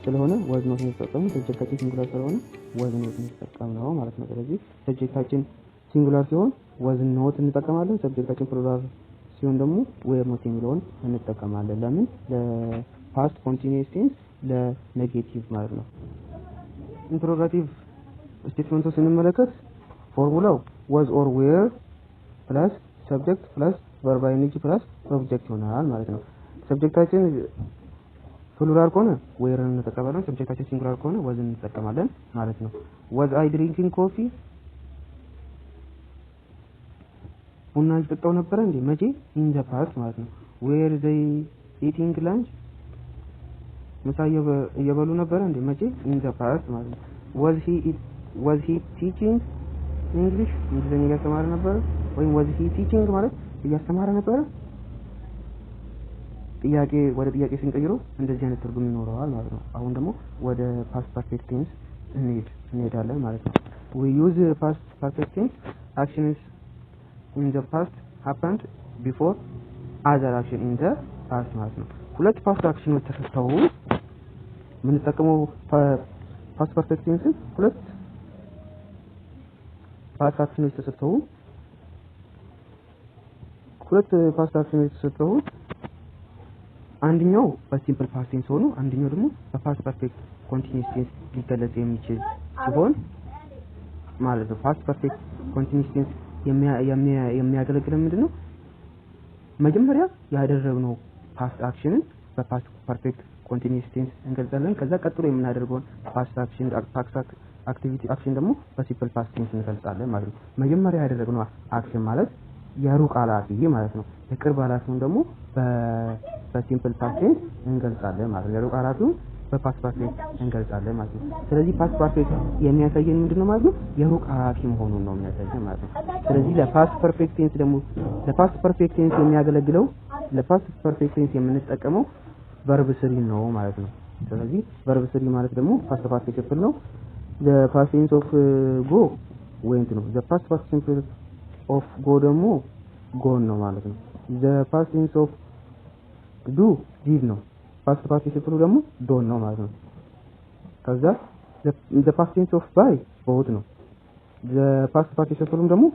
ስለሆነ was not የሚጠቀመው ሰብጀክታችን ሲንጉላር ስለሆነ was not የሚጠቀመው ማለት ነው። ስለዚህ ሰብጀክታችን ሲንጉላር ሲሆን was not እንጠቀማለን። ሰብጀክታችን ፕሉራል ሲሆን ደግሞ were not የሚለውን እንጠቀማለን። ለምን? ለፓስት ኮንቲኒዩስ ቴንስ ለኔጌቲቭ ማለት ነው። ኢንትሮጋቲቭ ስቴትመንቶች ስንመለከት ፎርሙላው was or were ፕላስ ሰብጀክት ፕላስ verb ing ፕላስ ኦብጀክት ይሆናል ማለት ነው። ሰብጀክታችን ፕሉራል ከሆነ were እንጠቀማለን። ሰብጀክታችን ሲንጉላር ከሆነ was እንጠቀማለን ማለት ነው። was I drinking coffee ቡና እየጠጣው ነበር እንዴ? መቼ? in the past ማለት ነው። were they eating lunch ምሳ እየበሉ ነበር እንዴ? መቼ? in the past ማለት ነው። was he teaching English እንግሊዝኛ እያስተማረ ነበር ወይም was he teaching ማለት እያስተማረ ነበር። ጥያቄ ወደ ጥያቄ ስንቀይረው እንደዚህ አይነት ትርጉም ይኖረዋል ማለት ነው። አሁን ደግሞ ወደ past perfect tense እንሄዳለን ማለት ነው። we use past perfect tense actions in the past happened before other action in the past ማለት ነው። ሁለት past actions ተከስተው የምንጠቀመው past perfect tense ሁለት past actions ተከስተው አንደኛው በሲምፕል ፓስት ቴንስ ሆኖ አንደኛው ደግሞ በፓስት ፐርፌክት ኮንቲኒዩስ ቴንስ ሊገለጽ የሚችል ሲሆን ማለት ነው። ፓስት ፐርፌክት ኮንቲኒዩስ ቴንስ የሚያገለግለው ምንድነው? መጀመሪያ ያደረግነው ፓስት አክሽንን በፓስት ፐርፌክት ኮንቲኒዩስ ቴንስ እንገልጻለን። ከዛ ቀጥሎ የምናደርገውን ፓስት አክሽን አክቲቪቲ አክሽን ደግሞ በሲምፕል ፓስት ቴንስ እንገልጻለን ማለት ነው። መጀመሪያ ያደረግነው አክሽን ማለት የሩቅ ኃላፊ ማለት ነው። የቅርብ ኃላፊውን ደግሞ በሲምፕል ፓስት ቴንስ እንገልጻለን ማለት ነው። የሩቅ ኃላፊውን በፓስት ፐርፌክት እንገልጻለን ማለት ነው። ስለዚህ ፓስት ፐርፌክት የሚያሳየን ምንድነው ማለት ነው? የሩቅ ኃላፊ መሆኑን ነው የሚያሳየን ማለት ነው። ስለዚህ ለፓስት ፐርፌክት ቴንስ ደግሞ ለፓስት ፐርፌክት ቴንስ የሚያገለግለው ለፓስት ፐርፌክት ቴንስ የምንጠቀመው verb 3 ነው ማለት ነው። ስለዚህ verb 3 ማለት ደግሞ ፓስት ፓርቲሲፕል ነው። the past tense of go went ነው። the past participle of go ደግሞ gone ነው ማለት ነው። the past tense of do did ነው። past participle ደግሞ don't ነው ማለት ነው። ከዛ the past tense of buy bought ነው። the past participle ደግሞ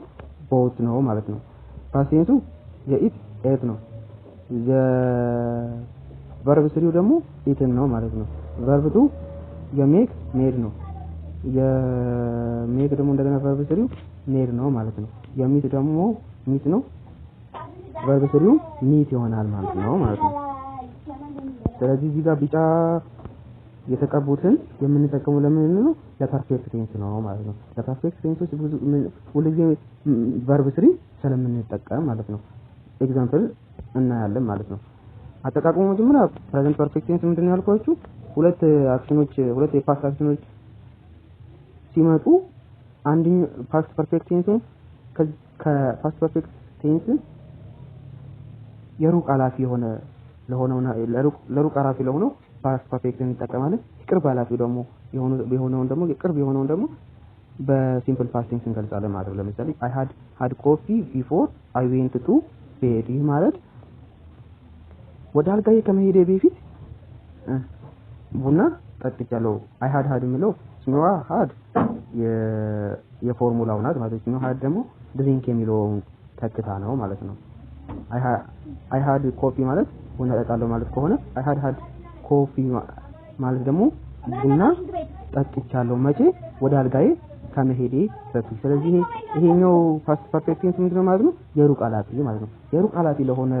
bought ነው ማለት ነው። past tense የeat ate ነው። the verb 3 ደግሞ eaten ነው ማለት ነው። verb 2 የሜክ ሜድ ነው። የሜክ ደግሞ እንደገና verb 3 ሜድ ነው ማለት ነው። የሚት ደግሞ ሚት ነው። verb 3 ሚት ይሆናል ማለት ነው ነው። ስለዚህ እዚህ ጋር ቢጫ የተቀቡትን የምንጠቀመው ለምን ነው? ለፐርፌክት ቴንስ ነው ማለት ነው። ለፐርፌክት ቴንሶች ሁልጊዜ verb 3 ስለምንጠቀም ማለት ነው። ኤግዛምፕል እናያለን ማለት ነው። አጠቃቀሙ መጀመሪያ ፕሬዘንት ፐርፌክት ቴንስ ምንድነው ያልኳችሁ? ሁለት የፓስት አክሽኖች ሲመጡ አንደኛው ፓስት ፐርፌክት ቴንስ ከፓስት ፐርፌክት ቴንስ የሩቅ ኃላፊ ለሩቅ ኃላፊ ለሆነው ፓስት ፐርፌክት እንጠቀማለን። የቅርብ ኃላፊ ደግሞ የቅርብ የሆነውን ደግሞ በሲምፕል ፓስት ቴንስ እንገልጻለን ማለት ነው። ለምሳሌ I had coffee before I went to bed ይህ ማለት ወደ አልጋዬ ከመሄዴ በፊት ቡና ጠጥቻለሁ። I had የሚለው ስኖዋ had የፎርሙላው ናት ማለት ነው። had ደግሞ ድሪንክ የሚለውን ተክታ ነው ማለት ነው። I had coffee ማለት ቡና ጠጣለሁ ማለት ከሆነ I had coffee ማለት ደግሞ ቡና ጠጥቻለሁ መቼ? ወደ አልጋዬ ከመሄዴ በፊት። ስለዚህ ይሄኛው ፓስት ፐርፌክት ቴንስ ምንድነው ማለት ነው? የሩቅ ኃላፊ ማለት ነው። የሩቅ ኃላፊ ለሆነ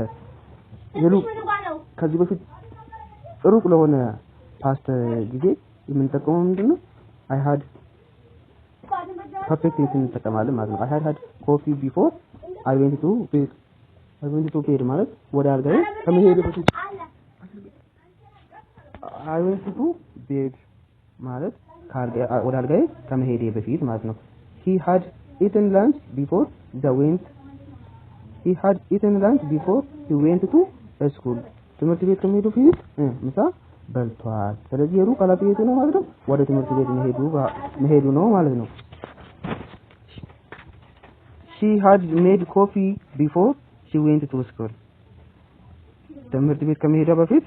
ከዚህ በፊት ሩቅ ለሆነ ፓስት ጊዜ የምንጠቀመው ምንድነው? I had ፐርፌክት ቴንስ እንጠቀማለን ማለት ነው። I had coffee before I went to bed ማለት ወደ አልጋዬ ከመሄዴ በፊት I went to bed ማለት ወደ አልጋዬ ከመሄዴ በፊት ማለት ነው። he had eaten lunch before he went to school ትምህርት ቤት ከመሄዱ በፊት ምሳ በልቷል። ስለዚህ የሩቅ ኃላፊ የቱ ነው ማለት ነው? ወደ ትምህርት ቤት መሄዱ ነው ማለት ነው። she had made coffee before she went to school ትምህርት ቤት ከመሄዷ በፊት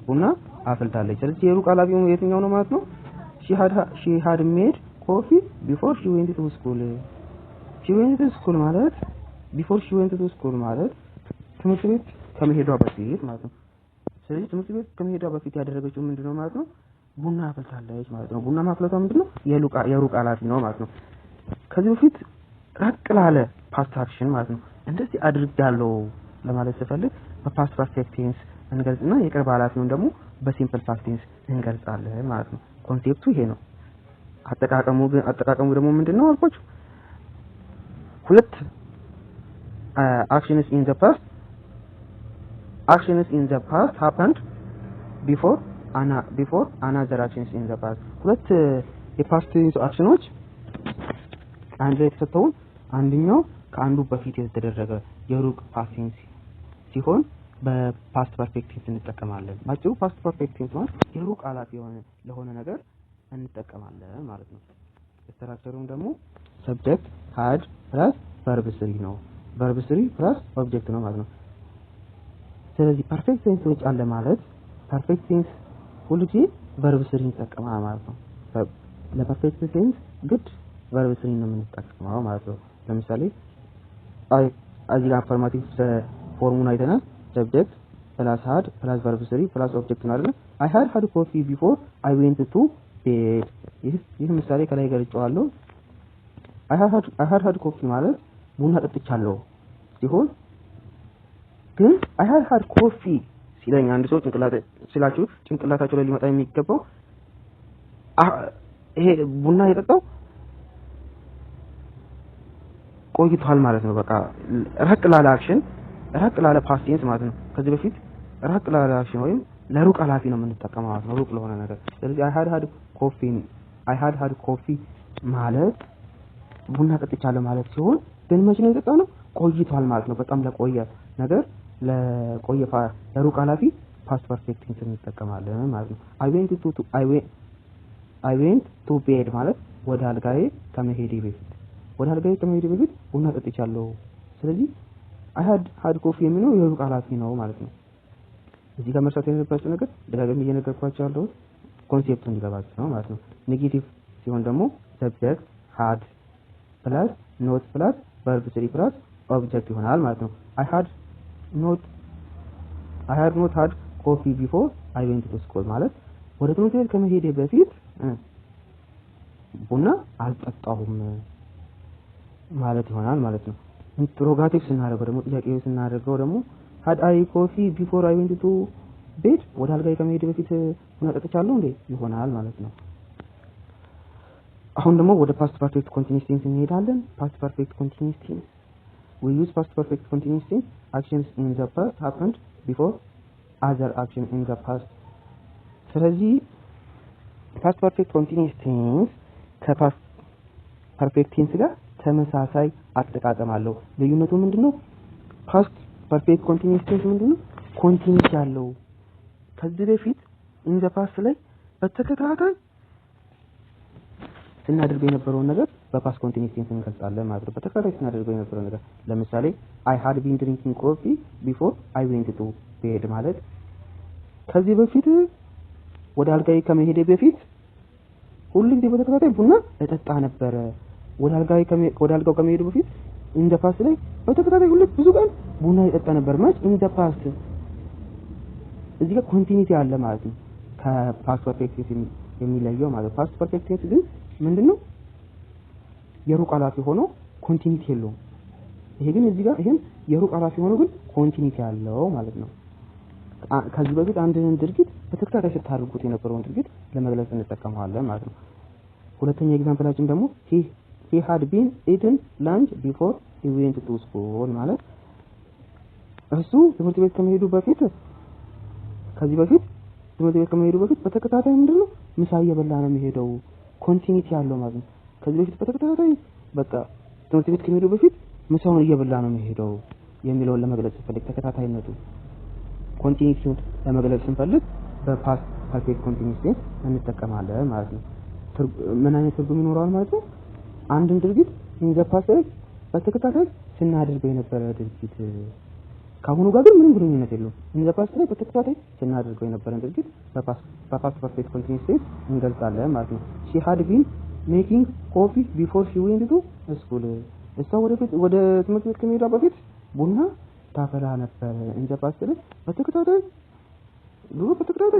ቡና አፍልታለች። ስለዚህ የሩቅ ኃላፊው የትኛው ነው ማለት ነው? she had made coffee before she went to school ማለት before she went to school ማለት ትምህርት ቤት ከመሄዷ በፊት ማለት ነው። ስለዚህ ትምህርት ቤት ከመሄዷ በፊት ያደረገችው ምንድነው ማለት ነው? ቡና አፍልታለች ማለት ነው። ቡና ማፍለቷ ምንድነው? የሩቅ ኃላፊ ነው ማለት ነው። ከዚህ በፊት ራቅ ላለ ፓስት አክሽን ማለት ነው እንደዚህ አድርጋለሁ ለማለት ስፈልግ በፓስት ፐርፌክት ቴንስ እንገልጽና የቅርብ ኃላፊውን ደግሞ በሲምፕል ፓስት ቴንስ እንገልጻለን ማለት ነው። ኮንሴፕቱ ይሄ ነው። አጠቃቀሙ ደግሞ ምንድነው አልኳችሁ? ሁለት actions in the past happened before another actions in the past ሁለት የፓስት አክሽኖች አንድ ላይ ተሰጥተው አንደኛው ከአንዱ በፊት የተደረገ የሩቅ ፓስት ቴንስ ሲሆን በፓስት ፐርፌክት ቴንስ እንጠቀማለን። ባጭሩ ፓስት ፐርፌክት ቴንስ ማለት የሩቅ ኃላፊ ለሆነ ነገር እንጠቀማለን ማለት ነው። ስትራክቸሩም ደግሞ ሰብጀክት had plus verb 3 ነው። verb 3 plus ኦብጀክት ነው ማለት ነው። ስለዚህ ፐርፌክት ቴንስ ውጭ አለ ማለት ፐርፌክት ቴንስ ሁልጊዜ verb 3 እንጠቀማለን ማለት ነው። ለፐርፌክት ቴንስ ግድ verb 3 ነው የምንጠቀመው ማለት ነው። ለምሳሌ እዚህ ጋር አፈርማቲቭ ፎርሙን አይተናል። ሰብጀክት plus had plus verb 3 plus ኦብጀክት ነው አይደል? I had coffee before I went to bed ይህ ምሳሌ ከላይ ገልጬዋለሁ። I had coffee ማለት ቡና ጠጥቻለሁ ሲሆን ግን I had coffee ሲለኝ አንድ ሰው ጭንቅላታቸው ላይ ሊመጣ የሚገባው ይሄ ቡና የጠጣው ቆይቷል ማለት ነው። በቃ ራቅ ላለ ፓስት ቴንስ ማለት ነው። ከዚህ በፊት ራቅ ላለ አክሽን ወይም ለሩቅ ኃላፊ ነው የምንጠቀመው ማለት ነው፣ ሩቅ ለሆነ ነገር። ስለዚህ I had coffee ማለት ቡና ጠጥቻለሁ ማለት ሲሆን ግን መቼ ነው የጠጣው ነው? ቆይቷል ማለት ነው። በጣም ለቆየ ነገር ለሩቅ ኃላፊ ፓስት ፐርፌክት ቴንስ እንጠቀማለን ማለት ነው። I went to bed ማለት ወደ አልጋዬ ከመሄዴ በፊት ቡና ጠጥቻለሁ። ስለዚህ I had coffee የሚለው የሩቅ ኃላፊ ነው ማለት ነው። እዚህ ጋር መርሳት የሌለባችሁ ነገር ደጋግሜ እየነገርኳችሁ ያለው ኮንሴፕቱ እንዲገባችሁ ነው ማለት ነው። ኔጌቲቭ ሲሆን ደግሞ ሰብጀክት had plus not plus verb 3 plus ኦብጀክት ይሆናል ማለት ነው። I had not had coffee before I went to school ማለት ወደ ትምህርት ቤት ከመሄዴ በፊት ቡና አልጠጣሁም ማለት ይሆናል ማለት ነው። ኢንትሮጋቲቭ ስናደርገው ደግሞ ጥያቄው ስናደርገው ደግሞ had I coffee before I went to bed ወደ አልጋዬ ከመሄዴ በፊት ቡና ጠጥቻለሁ እንዴ ይሆናል ማለት ነው። አሁን ደግሞ ወደ ፓስት ፐርፌክት ኮንቲኒዩስ ቴንስ እንሄዳለን። ፓስት ፐርፌክት ኮንቲኒዩስ ቴንስ we use past perfect continuous tense actions in the past happened before other action in the past ስለዚህ ፓስት ፐርፌክት ኮንቲኒዩስ ቴንስ ከፓስት ፐርፌክት ቴንስ ጋር ተመሳሳይ አጠቃቀም አለው። ልዩነቱ ምንድነው? ፓስት ፐርፌክት ኮንቲኒዩስ ቴንስ ምንድነው? ኮንቲኒዩስ ያለው ከዚህ በፊት in the past ላይ በተከታታይ ስናደርገው የነበረውን ነገር በፓስት ኮንቲኒዩስ ቴንስ እንገልጻለን ማለት ነው። በተከታታይ ስናደርገው የነበረው ነገር ለምሳሌ I had been drinking coffee before I went to bed ማለት ከዚህ በፊት ወደ አልጋዬ ከመሄዴ በፊት ሁልጊዜ በተከታታይ ቡና እጠጣ ነበር። ወደ አልጋው ከመሄዱ በፊት in the past ላይ በተከታታይ ብዙ ቀን ቡና እጠጣ ነበር ማለት in the past እዚህ ጋር ኮንቲኒቲ አለ ማለት ነው። ከፓስት ፐርፌክት ቴንስ የሚለየው ማለት ፓስት ፐርፌክት ቴንስ ግን ምንድነው? የሩቅ ኃላፊ ሆኖ ኮንቲኒቲ የለውም። ይሄ ግን እዚህ ጋር ይሄን የሩቅ ኃላፊ ሆኖ ግን ኮንቲኒቲ ያለው ማለት ነው። ከዚህ በፊት አንድን ድርጊት በተከታታይ ስታደርጉት የነበረውን ድርጊት ለመግለጽ እንጠቀመዋለን ማለት ነው። ሁለተኛ ኤግዛምፕላችን ደግሞ he had been eating lunch before he went to school ማለት እሱ ትምህርት ቤት ከመሄዱ በፊት በተከታታይ ምንድነው ምሳ እየበላ ነው የሚሄደው ኮንቲኒቲ ያለው ማለት ነው። ከዚህ በፊት በተከታታይ በቃ ትምህርት ቤት ከመሄዱ በፊት ምሳውን እየበላ ነው የሚሄደው የሚለውን ለመግለጽ ስንፈልግ ተከታታይነቱ ኮንቲኒቲውን ለመግለጽ ስንፈልግ በፓስት ፐርፌክት ኮንቲኒዩስ ቴንስ እንጠቀማለን ማለት ነው። ምን አይነት ትርጉም ይኖረዋል ማለት ነው? አንድን ድርጊት ኢን ዘ ፓስት በተከታታይ ስናደርገው የነበረ ድርጊት ከአሁኑ ጋር ግን ምንም ግንኙነት የለውም። ኢን ዘ ፓስት በተከታታይ ስናደርገው የነበረ ድርጊት በፓስት ፐርፌክት ኮንቲኒዩስ ቴንስ እንገልጻለን ማለት ነው። ሺ ሃድ ቢን ሜኪንግ ኮፊ ቢፎር ሺ ዌንት ቱ ስኩል። እሷ ወደ ትምህርት ቤት ከመሄዷ በፊት ቡና ታፈላ ነበር። ኢን ዘ ፓስት በተከታታይ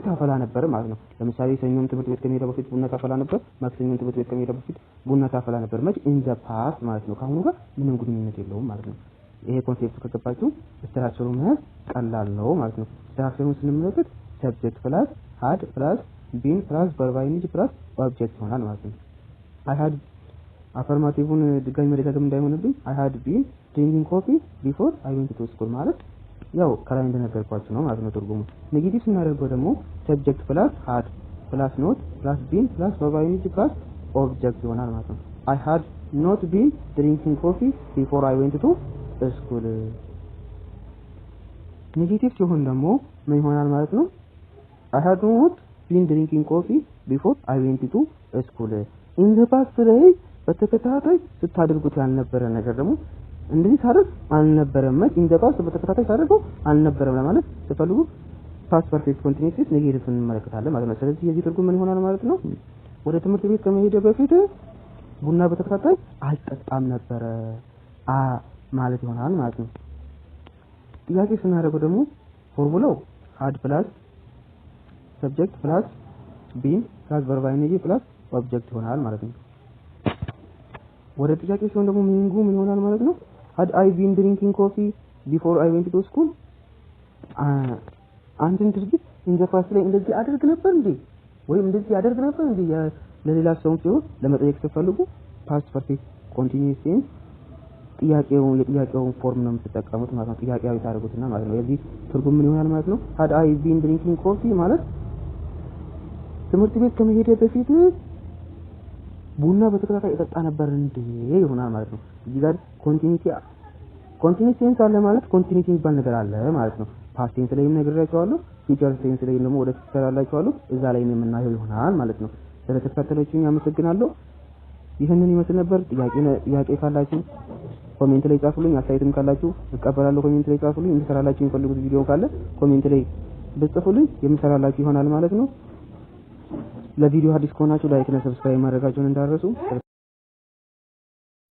ታፈላ ነበር ማለት ነው። ለምሳሌ ሰኞም ትምህርት ቤት ከመሄዷ በፊት ቡና ታፈላ ነበር፣ ማክሰኞም ትምህርት ቤት ከመሄዷ በፊት ቡና ታፈላ ነበር። መች ኢን ዘ ፓስት ማለት ነው። ከአሁኑ ጋር ምንም ግንኙነት የለውም ማለት ነው። ይሄ ኮንሴፕት ከገባችሁ ስትራክቸሩን መያዝ ቀላል ነው ማለት ነው። ስትራክቸሩን ስንመለከት ሰብጀክት ፕላስ ሃድ ፕላስ ቢን ፕላስ ቨርብ አይንጂ ፕላስ ኦብጀክት ይሆናል ማለት ነው። አይ ሃድ አፈርማቲቭን ድጋሚ መደጋገም እንዳይሆንብኝ አይ ሃድ ቢን ድሪንኪንግ ኮፊ ቢፎር አይ ዌንት ቱ ስኩል ማለት ያው ከላይ እንደነገርኳችሁ ነው ማለት ነው ትርጉሙ። ኔጌቲቭ ስናደርገው ደግሞ ሰብጀክት ፕላስ ሃድ ፕላስ ኖት ፕላስ ቢን ፕላስ ቨርብ አይንጂ ፕላስ ኦብጀክት ይሆናል ማለት ነው። አይ ሃድ ኖት ቢን ድሪንኪንግ ኮፊ ቢፎር አይ ዌንት ቱ ስኩል። ኔጌቲቭ ሲሆን ደግሞ ምን ይሆናል ማለት ነው? አይ ሃድ ኖት ቢን ድሪንኪንግ ኮፊ ቢፎር አይ ዌንት ቱ ስኩል። ኢን ዘ ፓስት ላይ በተከታታይ ስታደርጉት ያልነበረ ነገር ደግሞ እንደዚህ ሳደርግ አልነበረም። ኢን ዘ ፓስት በተከታታይ ሳደርገው አልነበረም ለማለት ስትፈልጉ ፓስት ፐርፌክት ኮንቲኒዩስ ቴንስ ኔጌቲቭ እንመለከታለን ማለት ነው። ስለዚህ የዚህ ትርጉም ምን ይሆናል ማለት ነው? ወደ ትምህርት ቤት ከመሄድ በፊት ቡና በተከታታይ አልጠጣም ነበረ ማለት ይሆናል ማለት ነው። ጥያቄ ስናደርገው ደግሞ ፎርሙላው ሃድ ፕላስ ሰብጀክት ፕላስ ቢን ፕላስ ቨርብ አይንጂ ፕላስ ኦብጀክት ይሆናል ማለት ነው። ወደ ጥያቄ ሲሆን ደግሞ ሚኒንጉ ምን ይሆናል ማለት ነው? ሃድ አይ ቢን ድሪንኪንግ ኮፊ ቢፎር አይ ዌንት ቱ ስኩል። አንድን ድርጊት ኢን ዘ ፓስት ላይ እንደዚህ አደርግ ነበር እንዴ ወይም እንደዚህ ያደርግ ነበር እንዴ ለሌላ ሰው ሲሆን ለመጠየቅ ስትፈልጉ ፓስት ፐርፌክት ኮንቲኒዩስ ቴንስ የጥያቄውን ፎርም ነው የምትጠቀሙት ማለት ነው። ጥያቄያዊ ታደርጉትና ማለት ነው። የዚህ ትርጉም ምን ይሆናል ማለት ነው? ሃድ አይ ቢን ድሪንኪንግ ኮፊ ማለት ትምህርት ቤት ከመሄድ በፊት ቡና በተከታታይ እጠጣ ነበር እንዴ ይሆናል ማለት ነው። እዚህ ጋር ኮንቲኒዩስ ቴንስ አለ ማለት ኮንቲኒቲ የሚባል ነገር አለ ማለት ነው። ፓስት ቴንስ ላይ ነግሬያችኋለሁ፣ ፊውቸር ቴንስ ላይ ደግሞ ወደ ትሰራላችኋለሁ። እዛ ላይ የምናየው ይሆናል ማለት ነው። ስለተከታተላችሁኝ አመሰግናለሁ። ይህንን ይመስል ነበር። ጥያቄ ካላችሁ ኮሜንት ላይ ጻፉልኝ። አስተያየትም ካላችሁ እቀበላለሁ። ኮሜንት ላይ ጻፉልኝ። እንድሰራላችሁ የሚፈልጉት ቪዲዮ ካለ ኮሜንት ላይ ብትጽፉልኝ የምሰራላችሁ ይሆናል ማለት ነው። ለቪዲዮ አዲስ ከሆናችሁ ላይክ እና ሰብስክራይብ ማድረጋችሁን እንዳትረሱ።